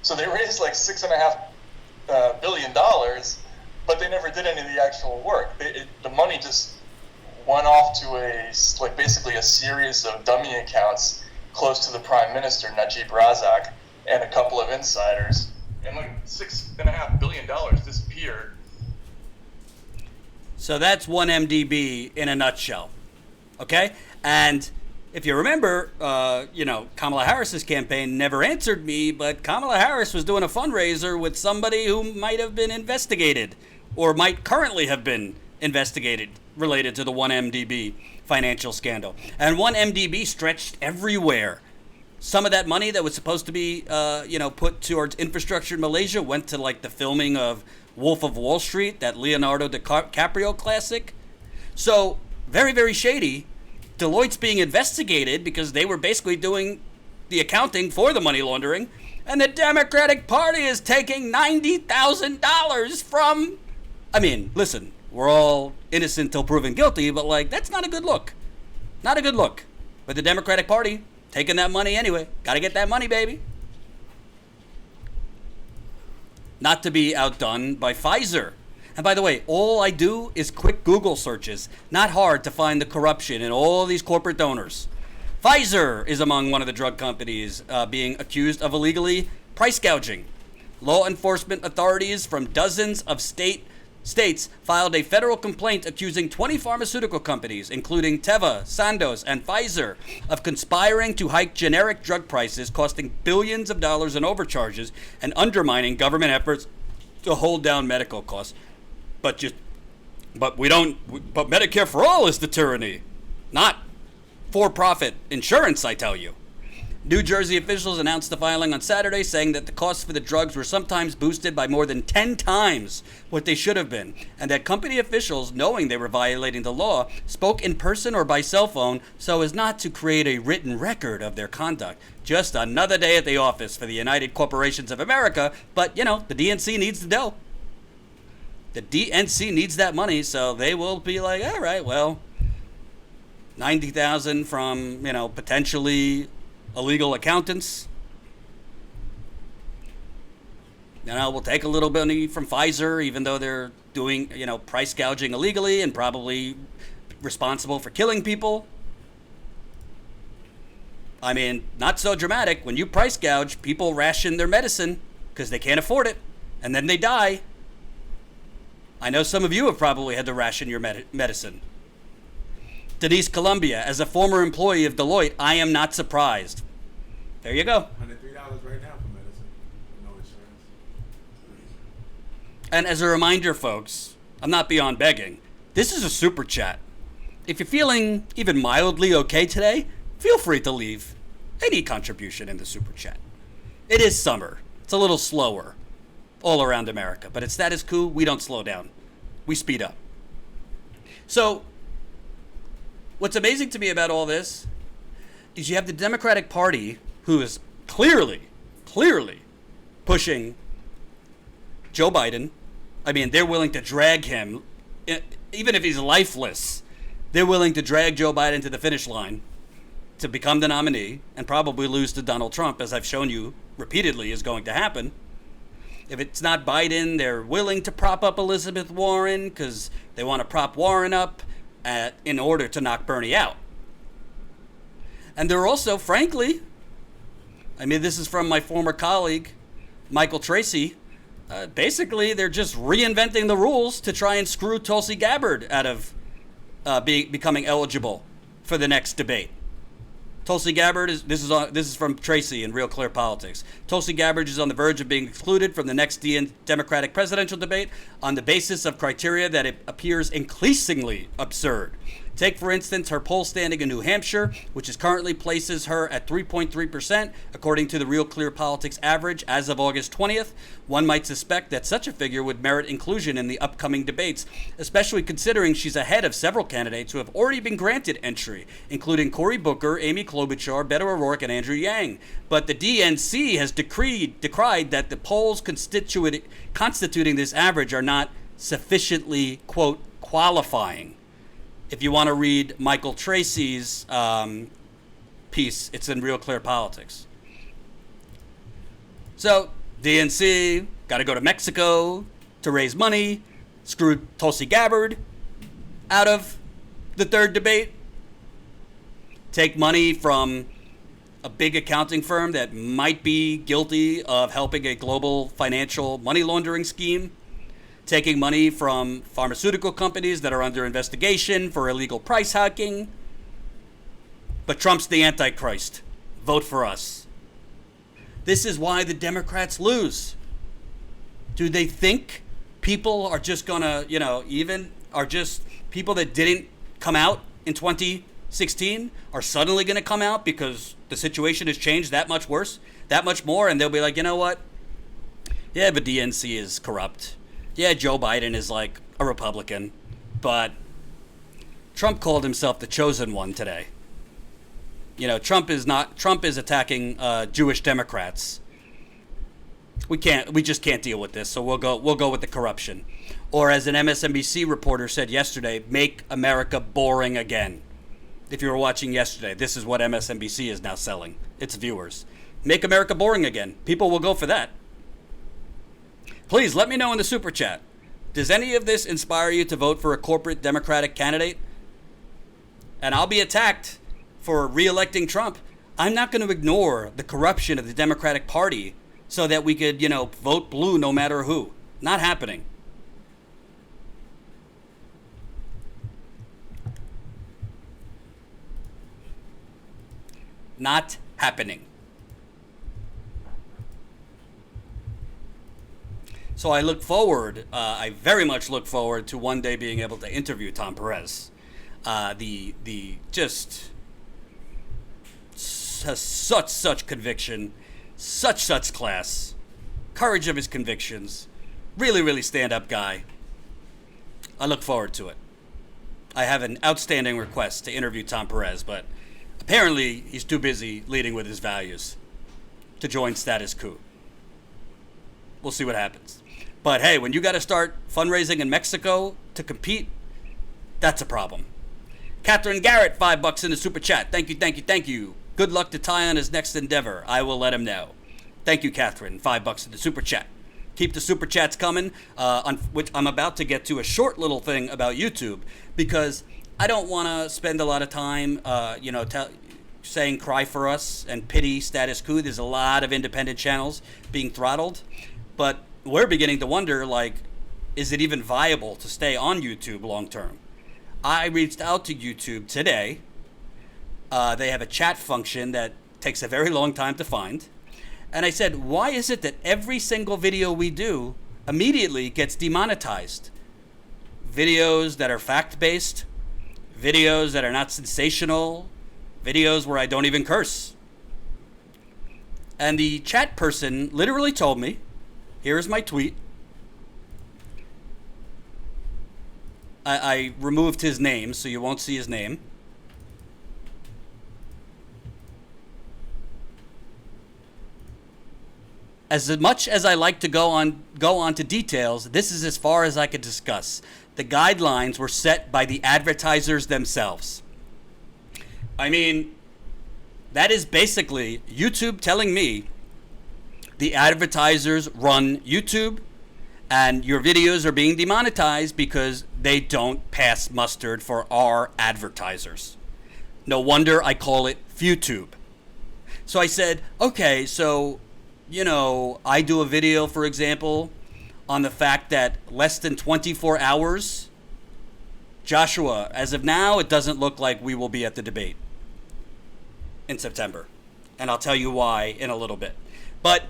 F: So they raised like $6.5 billion, but they never did any of the actual work. The money just went off to basically a series of dummy accounts close to the Prime Minister, Najib Razak, and a couple of insiders, and like $6.5 billion disappeared.
B: So that's 1MDB in a nutshell, okay? And if you remember, Kamala Harris's campaign never answered me, but Kamala Harris was doing a fundraiser with somebody who might have been investigated or might currently have been investigated related to the 1MDB financial scandal. And 1MDB stretched everywhere. Some of that money that was supposed to be, put towards infrastructure in Malaysia went to like the filming of Wolf of Wall Street, that Leonardo DiCaprio classic. So very, very shady. Deloitte's being investigated because they were basically doing the accounting for the money laundering, and the Democratic Party is taking $90,000 from. I mean, listen, we're all innocent till proven guilty, but that's not a good look. Not a good look. But the Democratic Party taking that money anyway. Got to get that money, baby. Not to be outdone by Pfizer. And by the way, all I do is quick Google searches. Not hard to find the corruption in all these corporate donors. Pfizer is among one of the drug companies being accused of illegally price gouging. Law enforcement authorities from dozens of states filed a federal complaint accusing 20 pharmaceutical companies, including Teva, Sandoz, and Pfizer, of conspiring to hike generic drug prices, costing billions of dollars in overcharges and undermining government efforts to hold down medical costs. But Medicare for all is the tyranny, not for-profit insurance, I tell you. New Jersey officials announced the filing on Saturday, saying that the costs for the drugs were sometimes boosted by more than 10 times what they should have been, and that company officials, knowing they were violating the law, spoke in person or by cell phone so as not to create a written record of their conduct. Just another day at the office for the United Corporations of America, but, the DNC needs the dough. The DNC needs that money, so they will be like, all right, well, 90,000 from, potentially illegal accountants. We'll take a little bit from Pfizer, even though they're doing, price gouging illegally and probably responsible for killing people. I mean, not so dramatic. When you price gouge, people ration their medicine because they can't afford it, and then they die. I know some of you have probably had to ration your medicine. Denise Columbia, as a former employee of Deloitte, I am not surprised. There you go.
G: $103 right now for medicine. No insurance.
B: And as a reminder, folks, I'm not beyond begging. This is a super chat. If you're feeling even mildly okay today, feel free to leave any contribution in the super chat. It is summer. It's a little slower all around America, but at Status Quo, we don't slow down. We speed up. So, what's amazing to me about all this is you have the Democratic Party, who is clearly pushing Joe Biden. I mean, they're willing to drag him, even if he's lifeless, they're willing to drag Joe Biden to the finish line to become the nominee and probably lose to Donald Trump, as I've shown you repeatedly is going to happen. If it's not Biden, they're willing to prop up Elizabeth Warren because they want to prop Warren up in order to knock Bernie out. And they're also, frankly, this is from my former colleague, Michael Tracy, basically they're just reinventing the rules to try and screw Tulsi Gabbard out of becoming eligible for the next debate. Tulsi Gabbard this is from Tracy in Real Clear Politics. Tulsi Gabbard is on the verge of being excluded from the next Democratic presidential debate on the basis of criteria that it appears increasingly absurd. Take, for instance, her poll standing in New Hampshire, which currently places her at 3.3%, according to the Real Clear Politics average as of August 20th. One might suspect that such a figure would merit inclusion in the upcoming debates, especially considering she's ahead of several candidates who have already been granted entry, including Cory Booker, Amy Klobuchar, Beto O'Rourke, and Andrew Yang. But the DNC has decried that the polls constituting this average are not sufficiently, quote, qualifying. If you want to read Michael Tracy's piece, it's in Real Clear Politics. So, DNC got to go to Mexico to raise money, screwed Tulsi Gabbard out of the third debate, take money from a big accounting firm that might be guilty of helping a global financial money laundering scheme, taking money from pharmaceutical companies that are under investigation for illegal price hiking. But Trump's the Antichrist. Vote for us. This is why the Democrats lose. Do they think people are just gonna, are just people that didn't come out in 2016 are suddenly gonna come out because the situation has changed that much worse, that much more, and they'll be like, you know what? Yeah, but DNC is corrupt. Yeah, Joe Biden is like a Republican, but Trump called himself the chosen one today. Trump is attacking Jewish Democrats. We just can't deal with this, so we'll go with the corruption. Or as an MSNBC reporter said yesterday, make America boring again. If you were watching yesterday, this is what MSNBC is now selling its viewers. Make America boring again. People will go for that. Please let me know in the super chat. Does any of this inspire you to vote for a corporate Democratic candidate? And I'll be attacked for re-electing Trump. I'm not going to ignore the corruption of the Democratic Party so that we could, vote blue no matter who. Not happening. Not happening. So I very much look forward to one day being able to interview Tom Perez. The just has such conviction, such class, courage of his convictions. Really stand-up guy. I look forward to it. I have an outstanding request to interview Tom Perez, but apparently he's too busy leading with his values to join Status Quo. We'll see what happens. But hey, when you got to start fundraising in Mexico to compete, that's a problem. Catherine Garrett, $5 in the super chat. Thank you. Good luck to Ty on his next endeavor. I will let him know. Thank you, Catherine. $5 in the super chat. Keep the super chats coming, on which I'm about to get to a short little thing about YouTube, because I don't want to spend a lot of time, saying cry for us and pity Status Quo. There's a lot of independent channels being throttled, but we're beginning to wonder, like, is it even viable to stay on YouTube long term? I reached out to YouTube today. They have a chat function that takes a very long time to find. And I said, why is it that every single video we do immediately gets demonetized? Videos that are fact-based, videos that are not sensational, videos where I don't even curse. And the chat person literally told me, here's my tweet. I removed his name, so you won't see his name. As much as I like to go on to details, this is as far as I could discuss. The guidelines were set by the advertisers themselves. I mean, that is basically YouTube telling me the advertisers run YouTube and your videos are being demonetized because they don't pass mustard for our advertisers. No wonder I call it FewTube. So I said, okay, so I do a video, for example, on the fact that less than 24 hours, Joshua, as of now, it doesn't look like we will be at the debate in September. And I'll tell you why in a little bit. But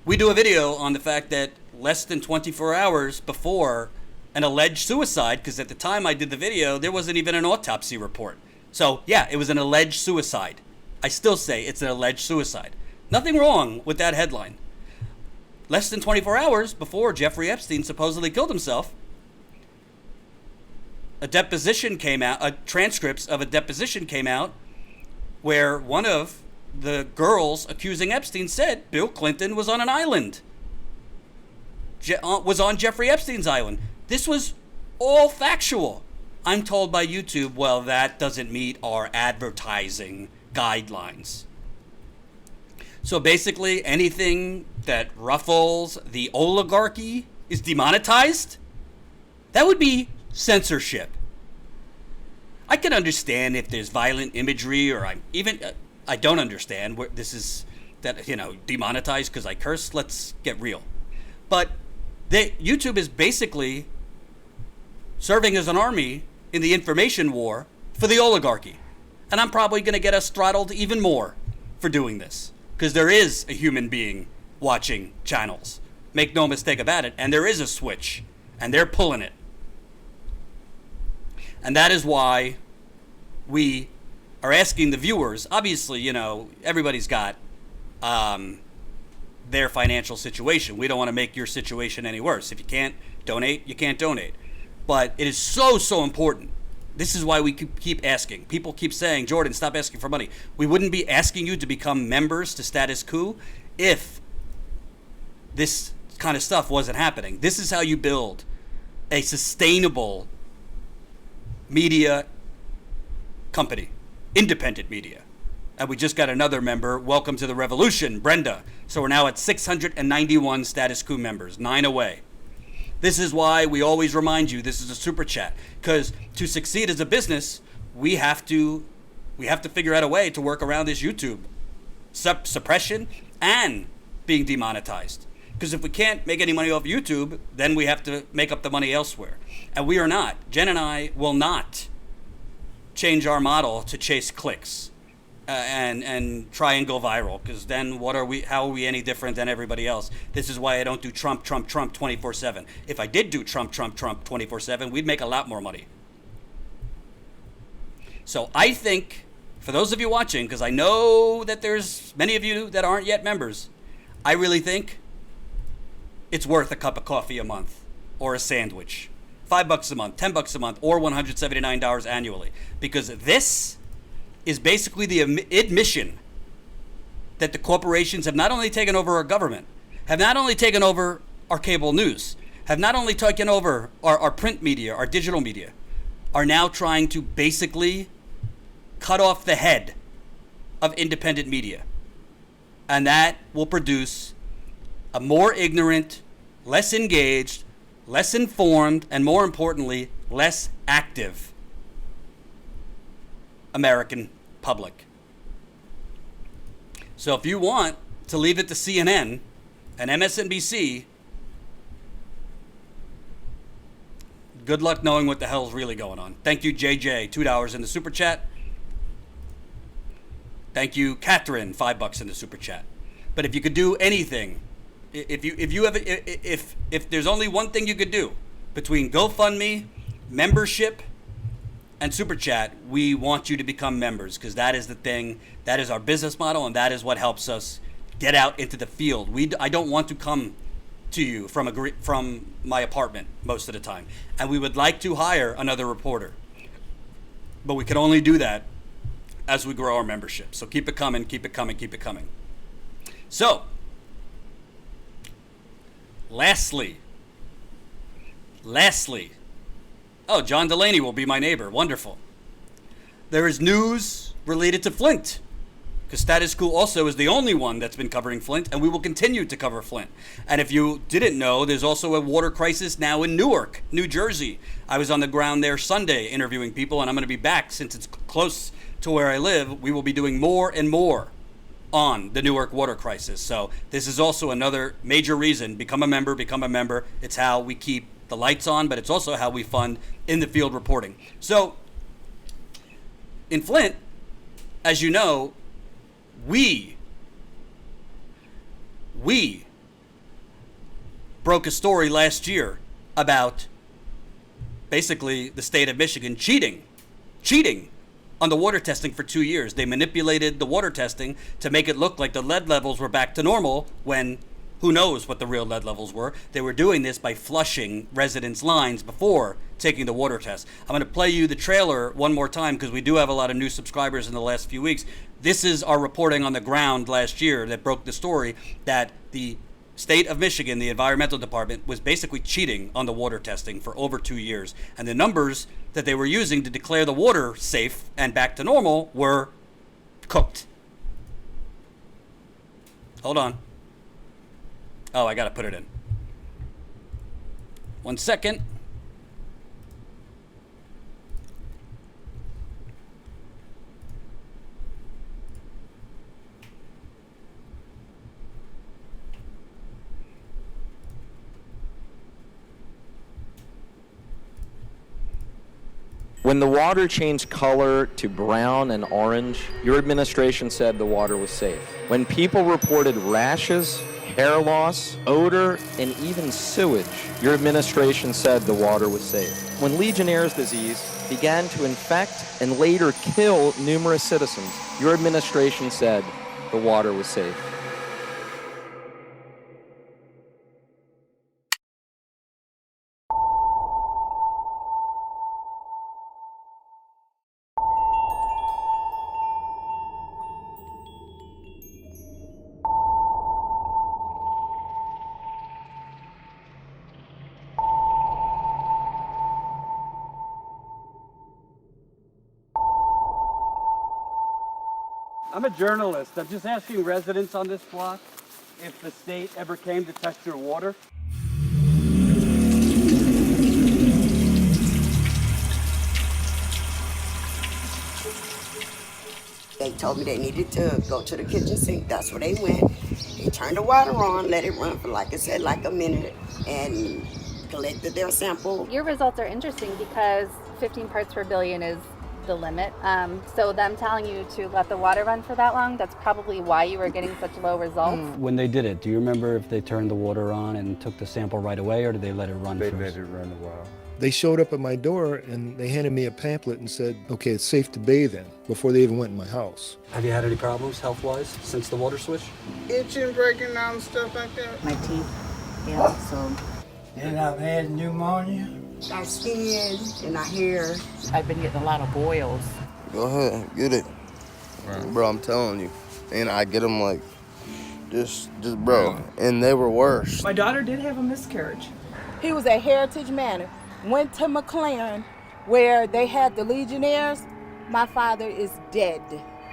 B: we do a video on the fact that less than 24 hours before an alleged suicide, because at the time I did the video, there wasn't even an autopsy report. So, yeah, it was an alleged suicide. I still say it's an alleged suicide. Nothing wrong with that headline. Less than 24 hours before Jeffrey Epstein supposedly killed himself, a deposition came out, transcripts of a deposition came out where one of the girls accusing Epstein said Bill Clinton was on an island, was on Jeffrey Epstein's island. This was all factual. I'm told by YouTube, well, that doesn't meet our advertising guidelines. So basically, anything that ruffles the oligarchy is demonetized? That would be censorship. I can understand if there's violent imagery, or I don't understand where this is, that, demonetized because I curse. Let's get real. But YouTube is basically serving as an army in the information war for the oligarchy. And I'm probably going to get us throttled even more for doing this, because there is a human being watching channels. Make no mistake about it. And there is a switch, and they're pulling it. And that is why we are asking the viewers. Obviously, everybody's got their financial situation. We don't want to make your situation any worse. If you can't donate, you can't donate. But it is so important. This is why we keep asking. People keep saying, Jordan, stop asking for money. We wouldn't be asking you to become members to Status Quo if this kind of stuff wasn't happening. This is how you build a sustainable media company, independent media. And we just got another member. Welcome to the revolution, Brenda. So we're now at 691 Status Quo members, 9 away. This is why we always remind you this is a super chat, because to succeed as a business, we have to figure out a way to work around this YouTube suppression and being demonetized. Because if we can't make any money off YouTube, then we have to make up the money elsewhere. And we are not. Jen and I will not change our model to chase clicks and try and go viral, because then how are we any different than everybody else? This is why I don't do Trump 24/7. If I did do Trump 24/7, we'd make a lot more money. So I think for those of you watching, because I know that there's many of you that aren't yet members, I really think it's worth a cup of coffee a month or a sandwich. $5 a month, $10 a month, or $179 annually. Because this is basically the admission that the corporations have not only taken over our government, have not only taken over our cable news, have not only taken over our print media, our digital media, are now trying to basically cut off the head of independent media. And that will produce a more ignorant, less engaged, less informed, and more importantly, less active American public. So if you want to leave it to CNN and MSNBC, good luck knowing what the hell's really going on. Thank you, JJ, $2 in the super chat. Thank you, Catherine, $5 in the super chat. But if you could do anything, if there's only one thing you could do between GoFundMe, membership, and super chat, we want you to become members, because that is the thing, that is our business model, and that is what helps us get out into the field. I don't want to come to you from my apartment most of the time, and we would like to hire another reporter, but we can only do that as we grow our membership. So keep it coming, keep it coming, keep it coming. So, lastly, oh, John Delaney will be my neighbor. Wonderful. There is news related to Flint, because Status Quo also is the only one that's been covering Flint, and we will continue to cover Flint. And if you didn't know, there's also a water crisis now in Newark, New Jersey. I was on the ground there Sunday interviewing people, and I'm going to be back since it's close to where I live. We will be doing more and more on the Newark water crisis. So this is also another major reason. Become a member. It's how we keep the lights on, but it's also how we fund in the field reporting. So in Flint, as you know, we broke a story last year about basically the state of Michigan cheating on the water testing for 2 years. They manipulated the water testing to make it look like the lead levels were back to normal when who knows what the real lead levels were. They were doing this by flushing residents' lines before taking the water test. I'm going to play you the trailer one more time because we do have a lot of new subscribers in the last few weeks. This is our reporting on the ground last year that broke the story that the state of Michigan, the environmental department, was basically cheating on the water testing for over 2 years. And the numbers that they were using to declare the water safe and back to normal were cooked. Hold on. Oh, I gotta put it in. 1 second.
H: When the water changed color to brown and orange, your administration said the water was safe. When people reported rashes, hair loss, odor, and even sewage, your administration said the water was safe. When Legionnaire's disease began to infect and later kill numerous citizens, your administration said the water was safe.
I: I'm a journalist. I'm just asking residents on this block if the state ever came to test your water.
J: They told me they needed to go to the kitchen sink. That's where they went. They turned the water on, let it run for, like I said, like a minute, and collected their sample.
K: Your results are interesting because 15 parts per billion is the limit. So them telling you to let the water run for that long, that's probably why you were getting such low results.
L: When they did it, do you remember if they turned the water on and took the sample right away, or did they let it run
M: They
L: first?
M: let it run a while.
N: They showed up at my door and they handed me a pamphlet and said, okay, it's safe to bathe in, before they even went in my house.
L: Have you had any problems health-wise since the water switch?
O: Itching, breaking down, and stuff like that.
J: My teeth, yeah, so.
O: And I've had pneumonia.
J: Our skin and our hair.
P: I've been getting a lot of boils.
Q: Go ahead, get it. Bro, I'm telling you. And I get them like, just bro. And they were worse.
P: My daughter did have a miscarriage.
O: He was at Heritage Manor. Went to McLaren, where they had the Legionnaires. My father is dead.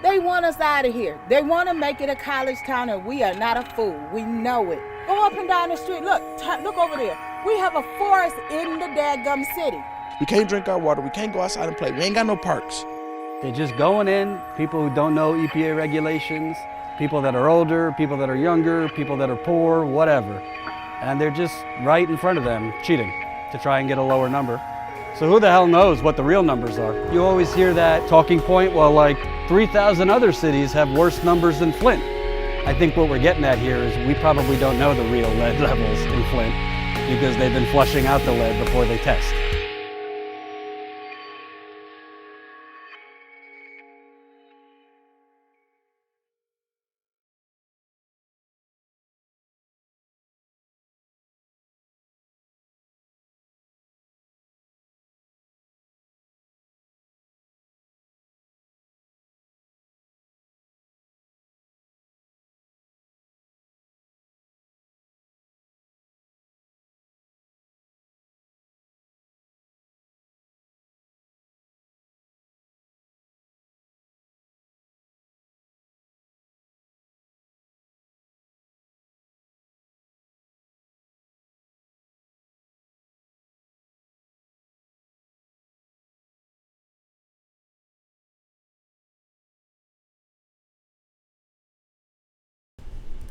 O: They want us out of here. They want to make it a college town, and we are not a fool. We know it. Go up and down the street. Look, look over there. We have a forest in the daggum city.
R: We can't drink our water. We can't go outside and play. We ain't got no parks.
L: They're just going in, people who don't know EPA regulations, people that are older, people that are younger, people that are poor, whatever. And they're just right in front of them, cheating to try and get a lower number. So who the hell knows what the real numbers are? You always hear that talking point, well, like 3,000 other cities have worse numbers than Flint. I think what we're getting at here is we probably don't know the real lead levels in Flint because they've been flushing out the lead before they test.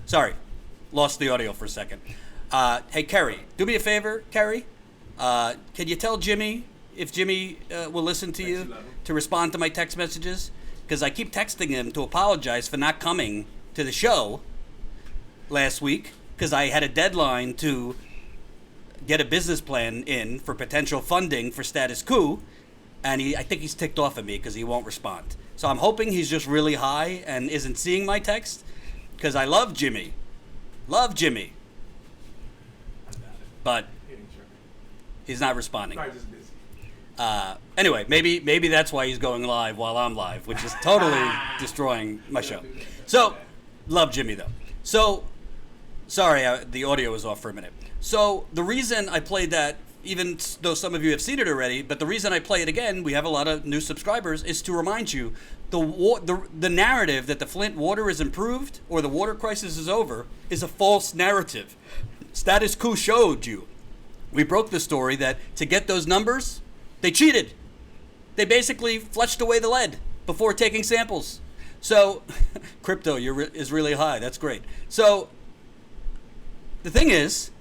B: Sorry, lost the audio for a second. Hey, Kerry, do me a favor, Kerry. Can you tell Jimmy, if Jimmy will listen to you, to respond to my text messages? Because I keep texting him to apologize for not coming to the show last week, because I had a deadline to get a business plan in for potential funding for Status Quo, and I think he's ticked off at me because he won't respond. So I'm hoping he's just really high and isn't seeing my text. Because I love Jimmy. Love Jimmy. But he's not responding. Anyway, maybe that's why he's going live while I'm live, which is totally destroying my show. So, love Jimmy though. So, sorry, the audio was off for a minute. So, the reason I played that, even though some of you have seen it already, but the reason I play it again, we have a lot of new subscribers, is to remind you the narrative that the Flint water is improved or the water crisis is over is a false narrative. Status Quo showed you. We broke the story that to get those numbers, they cheated. They basically flushed away the lead before taking samples. So, crypto is really high. That's great. So, the thing is,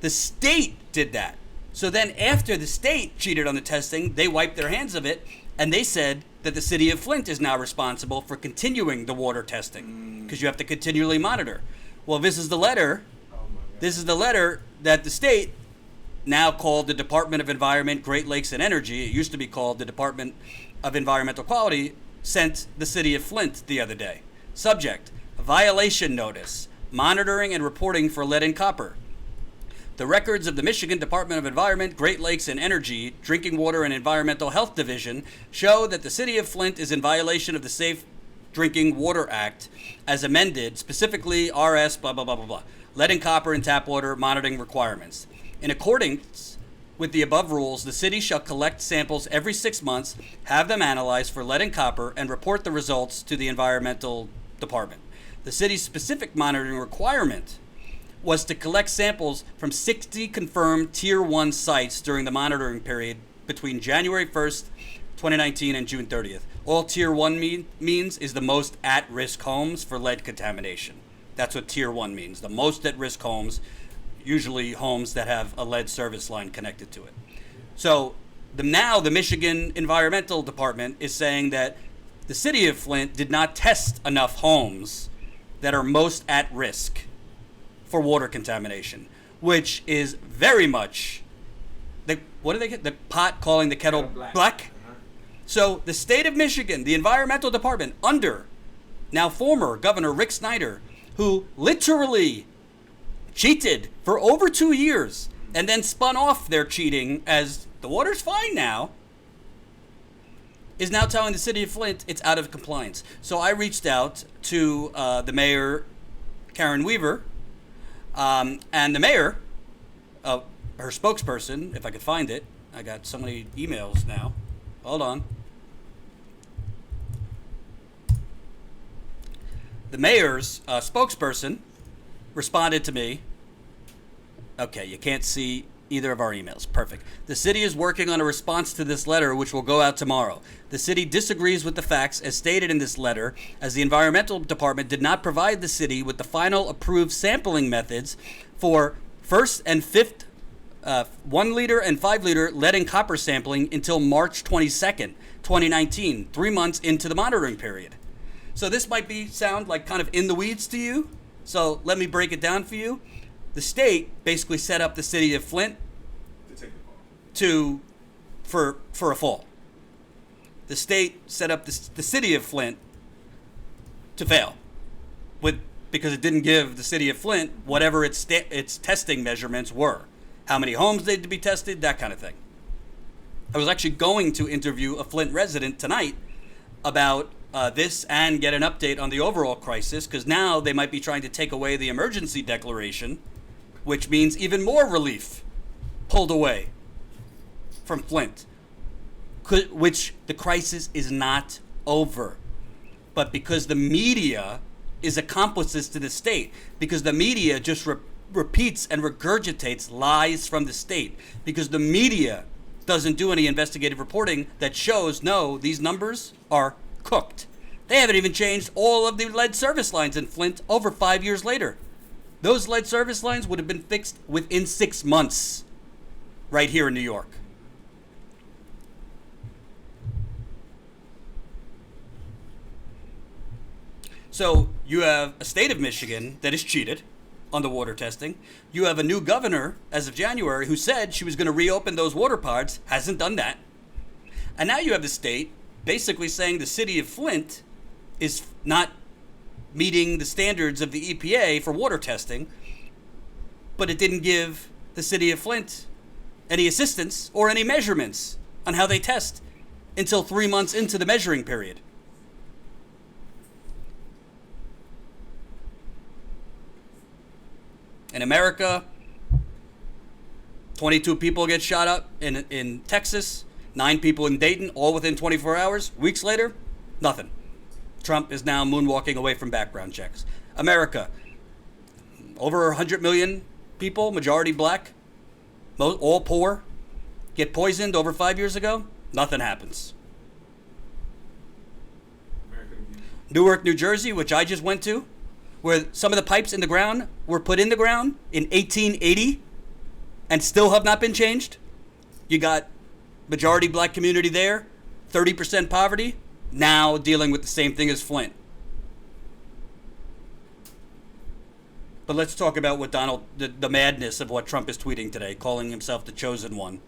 B: the state did that. So then after the state cheated on the testing, they wiped their hands of it, and they said that the city of Flint is now responsible for continuing the water testing because you have to continually monitor. Well, this is the letter. This is the letter that the state, now called the Department of Environment, Great Lakes and Energy, it used to be called the Department of Environmental Quality, sent the city of Flint the other day. Subject, violation notice, monitoring and reporting for lead and copper. The records of the Michigan Department of Environment, Great Lakes and Energy, Drinking Water and Environmental Health Division show that the city of Flint is in violation of the Safe Drinking Water Act as amended, specifically RS blah, blah, blah, blah, blah, lead and copper and tap water monitoring requirements. In accordance with the above rules, the city shall collect samples every 6 months, have them analyzed for lead and copper, and report the results to the environmental department. The city's specific monitoring requirement was to collect samples from 60 confirmed Tier 1 sites during the monitoring period between January 1st, 2019 and June 30th. All Tier 1 means is the most at-risk homes for lead contamination. That's what Tier 1 means, the most at-risk homes, usually homes that have a lead service line connected to it. So the Michigan Environmental Department is saying that the city of Flint did not test enough homes that are most at risk for water contamination, which is very much the pot calling the kettle black. So the state of Michigan, the Environmental Department, under now former Governor Rick Snyder, who literally cheated for over 2 years and then spun off their cheating as the water's fine now, is now telling the city of Flint it's out of compliance. So I reached out to the mayor, Karen Weaver, and the mayor, her spokesperson, if I could find it. I got so many emails now. Hold on. The mayor's spokesperson responded to me. Okay, you can't see either of our emails. Perfect. The city is working on a response to this letter, which will go out tomorrow. The city disagrees with the facts as stated in this letter, as the environmental department did not provide the city with the final approved sampling methods for first and fifth 1 liter and 5 liter lead and copper sampling until March 22nd, 2019, 3 months into the monitoring period. So this might sound like kind of in the weeds to you. So let me break it down for you. The state basically set up the city of Flint for a fall. The state set up the city of Flint to fail, because it didn't give the city of Flint whatever its testing measurements were, how many homes needed to be tested, that kind of thing. I was actually going to interview a Flint resident tonight about this and get an update on the overall crisis, because now they might be trying to take away the emergency declaration, which means even more relief pulled away from Flint, which the crisis is not over. But because the media is accomplices to the state, because the media just repeats and regurgitates lies from the state, because the media doesn't do any investigative reporting that shows, no, these numbers are cooked. They haven't even changed all of the lead service lines in Flint over 5 years later. Those lead service lines would have been fixed within 6 months right here in New York. So you have a state of Michigan that has cheated on the water testing. You have a new governor as of January who said she was going to reopen those water pods, hasn't done that. And now you have the state basically saying the city of Flint is not meeting the standards of the EPA for water testing, but it didn't give the city of Flint any assistance or any measurements on how they test until 3 months into the measuring period. In America, 22 people get shot up in Texas, 9 people in Dayton, all within 24 hours. Weeks later, nothing. Trump is now moonwalking away from background checks. America, over 100 million people, majority black, all poor, get poisoned over 5 years ago. Nothing happens. Newark, New Jersey, which I just went to, where some of the pipes in the ground were put in the ground in 1880 and still have not been changed. You got majority black community there, 30% poverty, now dealing with the same thing as Flint. But let's talk about what the madness of what Trump is tweeting today, calling himself the chosen one.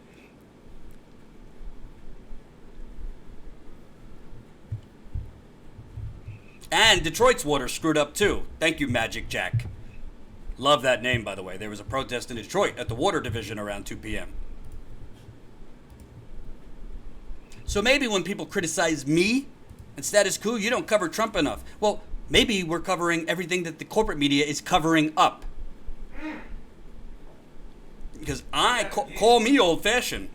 B: And Detroit's water screwed up too. Thank you, Magic Jack. Love that name, by the way. There was a protest in Detroit at the water division around 2 p.m. So maybe when people criticize me and status quo, you don't cover Trump enough. Well, maybe we're covering everything that the corporate media is covering up. Because call me old-fashioned.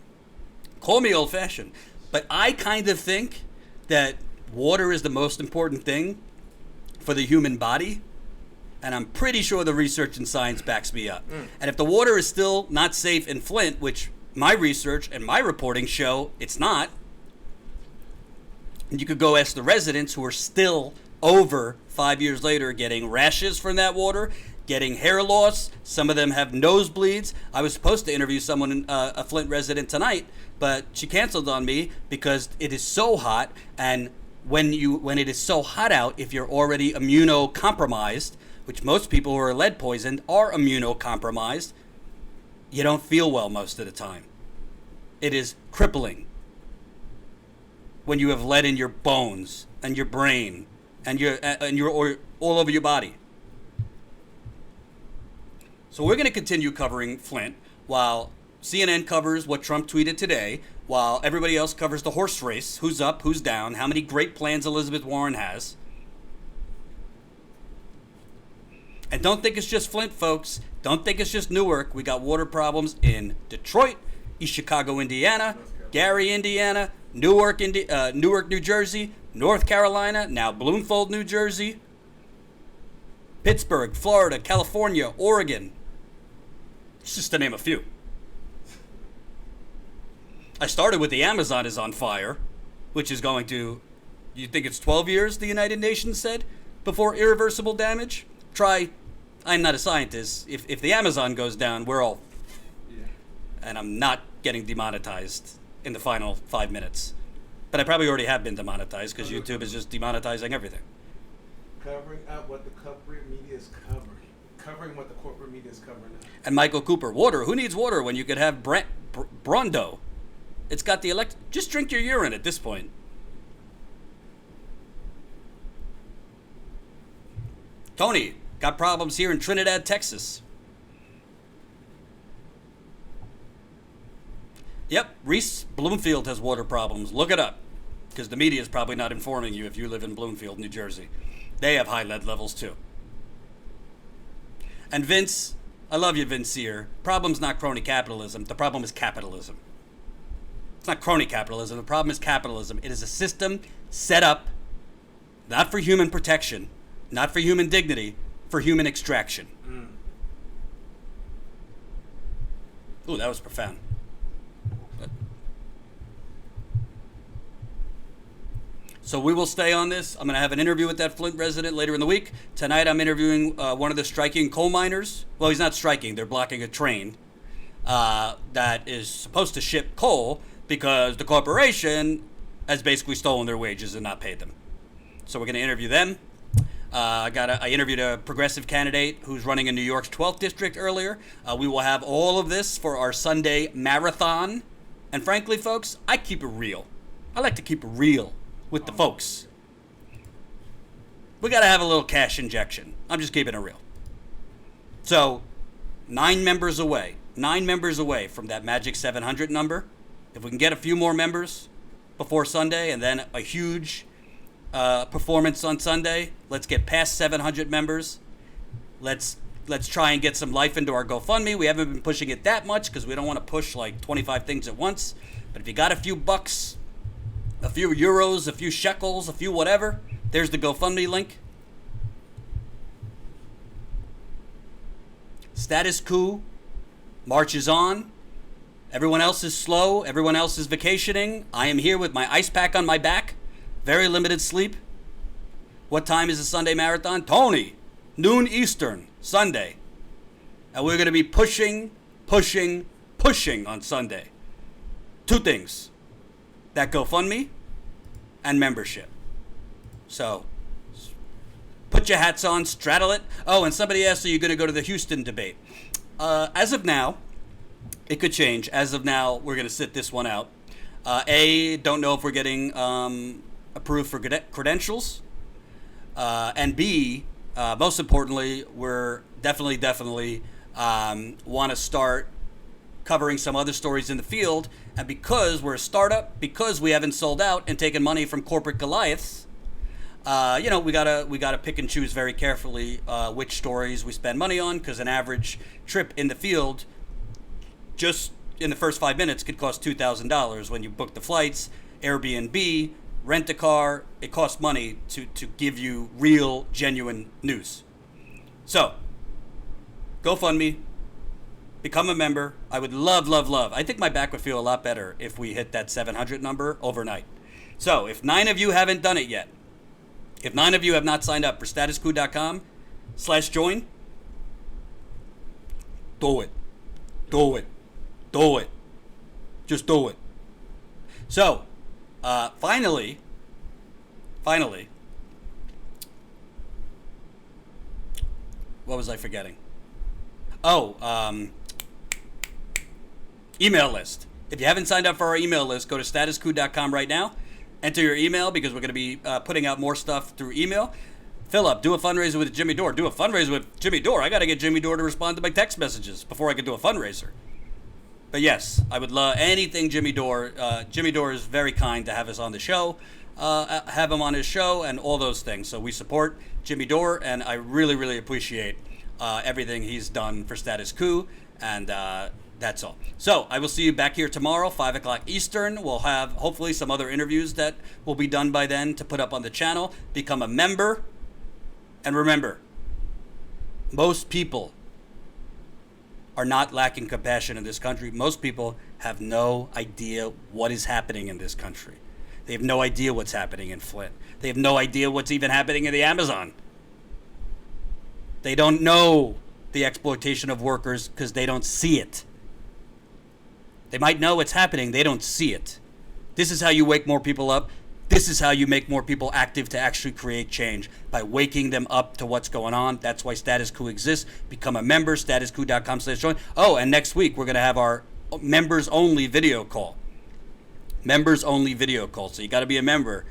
B: Call me old-fashioned. But I kind of think that water is the most important thing for the human body, and I'm pretty sure the research and science backs me up. And if the water is still not safe in Flint, which my research and my reporting show it's not, and you could go ask the residents who are still over 5 years later getting rashes from that water, getting hair loss. Some of them have nosebleeds. I was supposed to interview someone, a Flint resident tonight, but she canceled on me because it is so hot. And when it is so hot out, if you're already immunocompromised, which most people who are lead poisoned are immunocompromised, you don't feel well most of the time. It is crippling when you have lead in your bones and your brain and you're all over your body. So we're going to continue covering Flint while CNN covers what Trump tweeted today, while everybody else covers the horse race, who's up, who's down, how many great plans Elizabeth Warren has. And don't think it's just Flint, folks. Don't think it's just Newark. We got water problems in Detroit, East Chicago, Indiana, Gary, Indiana, Newark, New Jersey, North Carolina, now Bloomfield, New Jersey, Pittsburgh, Florida, California, Oregon. Just to name a few. I started with the Amazon is on fire, which is going to, you think it's 12 years, the United Nations said, before irreversible damage? I'm not a scientist. If the Amazon goes down, we're all... Yeah. And I'm not getting demonetized in the final 5 minutes. But I probably already have been demonetized because YouTube is just demonetizing everything.
G: Covering up what the corporate media is covering. Covering what the corporate media is covering up.
B: And Michael Cooper, water. Who needs water when you could have Brondo? It's got the just drink your urine at this point. Tony, got problems here in Trinidad, Texas. Yep, Reese Bloomfield has water problems. Look it up, because the media is probably not informing you if you live in Bloomfield, New Jersey. They have high lead levels too. And Vince, I love you, Vince Sear. Problem's not crony capitalism. The problem is capitalism. It's not crony capitalism. The problem is capitalism. It is a system set up not for human protection, not for human dignity, for human extraction. Ooh, that was profound. So we will stay on this. I'm going to have an interview with that Flint resident later in the week. Tonight I'm interviewing one of the striking coal miners. Well, he's not striking. They're blocking a train that is supposed to ship coal because the corporation has basically stolen their wages and not paid them. So we're going to interview them. I interviewed a progressive candidate who's running in New York's 12th district earlier. We will have all of this for our Sunday marathon. And frankly, folks, I keep it real. I like to keep it real with the folks. We got to have a little cash injection. I'm just keeping it real. So, 9 members away from that magic 700 number. If we can get a few more members before Sunday and then a huge performance on Sunday, let's get past 700 members. Let's try and get some life into our GoFundMe. We haven't been pushing it that much because we don't want to push like 25 things at once. But if you got a few bucks, a few euros, a few shekels, a few whatever, there's the GoFundMe link. Status quo marches on. Everyone else is slow. Everyone else is vacationing. I am here with my ice pack on my back. Very limited sleep. What time is the Sunday marathon? Tony, noon Eastern, Sunday. And we're going to be pushing on Sunday. 2 things. That GoFundMe and membership. So, put your hats on, straddle it. Oh, and somebody asked, are you going to go to the Houston debate? As of now, it could change. As of now, we're going to sit this one out. Don't know if we're getting approved for credentials. And B, most importantly, we're definitely want to start covering some other stories in the field. And because we're a startup, because we haven't sold out and taken money from corporate Goliaths, we gotta pick and choose very carefully which stories we spend money on, because an average trip in the field, just in the first 5 minutes, could cost $2,000 when you book the flights, Airbnb, rent a car. It costs money to give you real, genuine news. So, GoFundMe. Become a member. I would love. I think my back would feel a lot better if we hit that 700 number overnight. So if 9 of you haven't done it yet, if 9 of you have not signed up for statusquo.com/join, Do it. Do it. Do it. Just do it. So, finally, what was I forgetting? Oh, email list. If you haven't signed up for our email list, go to statuscoup.com right now. Enter your email because we're going to be putting out more stuff through email. Philip, do a fundraiser with Jimmy Dore. Do a fundraiser with Jimmy Dore. I got to get Jimmy Dore to respond to my text messages before I can do a fundraiser. But yes, I would love anything Jimmy Dore. Jimmy Dore is very kind to have us on the show, have him on his show, and all those things. So we support Jimmy Dore, and I really, really appreciate everything he's done for Status Coup, and that's all. So I will see you back here tomorrow, 5 o'clock Eastern. We'll have hopefully some other interviews that will be done by then to put up on the channel. Become a member, and remember, most people are not lacking compassion in this country. Most people have no idea what is happening in this country. They have no idea what's happening in Flint. They have no idea what's even happening in the Amazon. They don't know the exploitation of workers because they don't see it. They might know what's happening, they don't see it. This is how you wake more people up. This is how you make more people active to actually create change, by waking them up to what's going on. That's why Status Coup exists. Become a member, statuscoup.com/join. Oh, and next week we're going to have our members-only video call. Members-only video call. So you got to be a member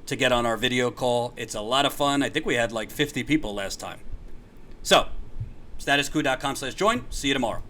B: to get on our video call. It's a lot of fun. I think we had like 50 people last time. So, statuscoup.com/join. See you tomorrow.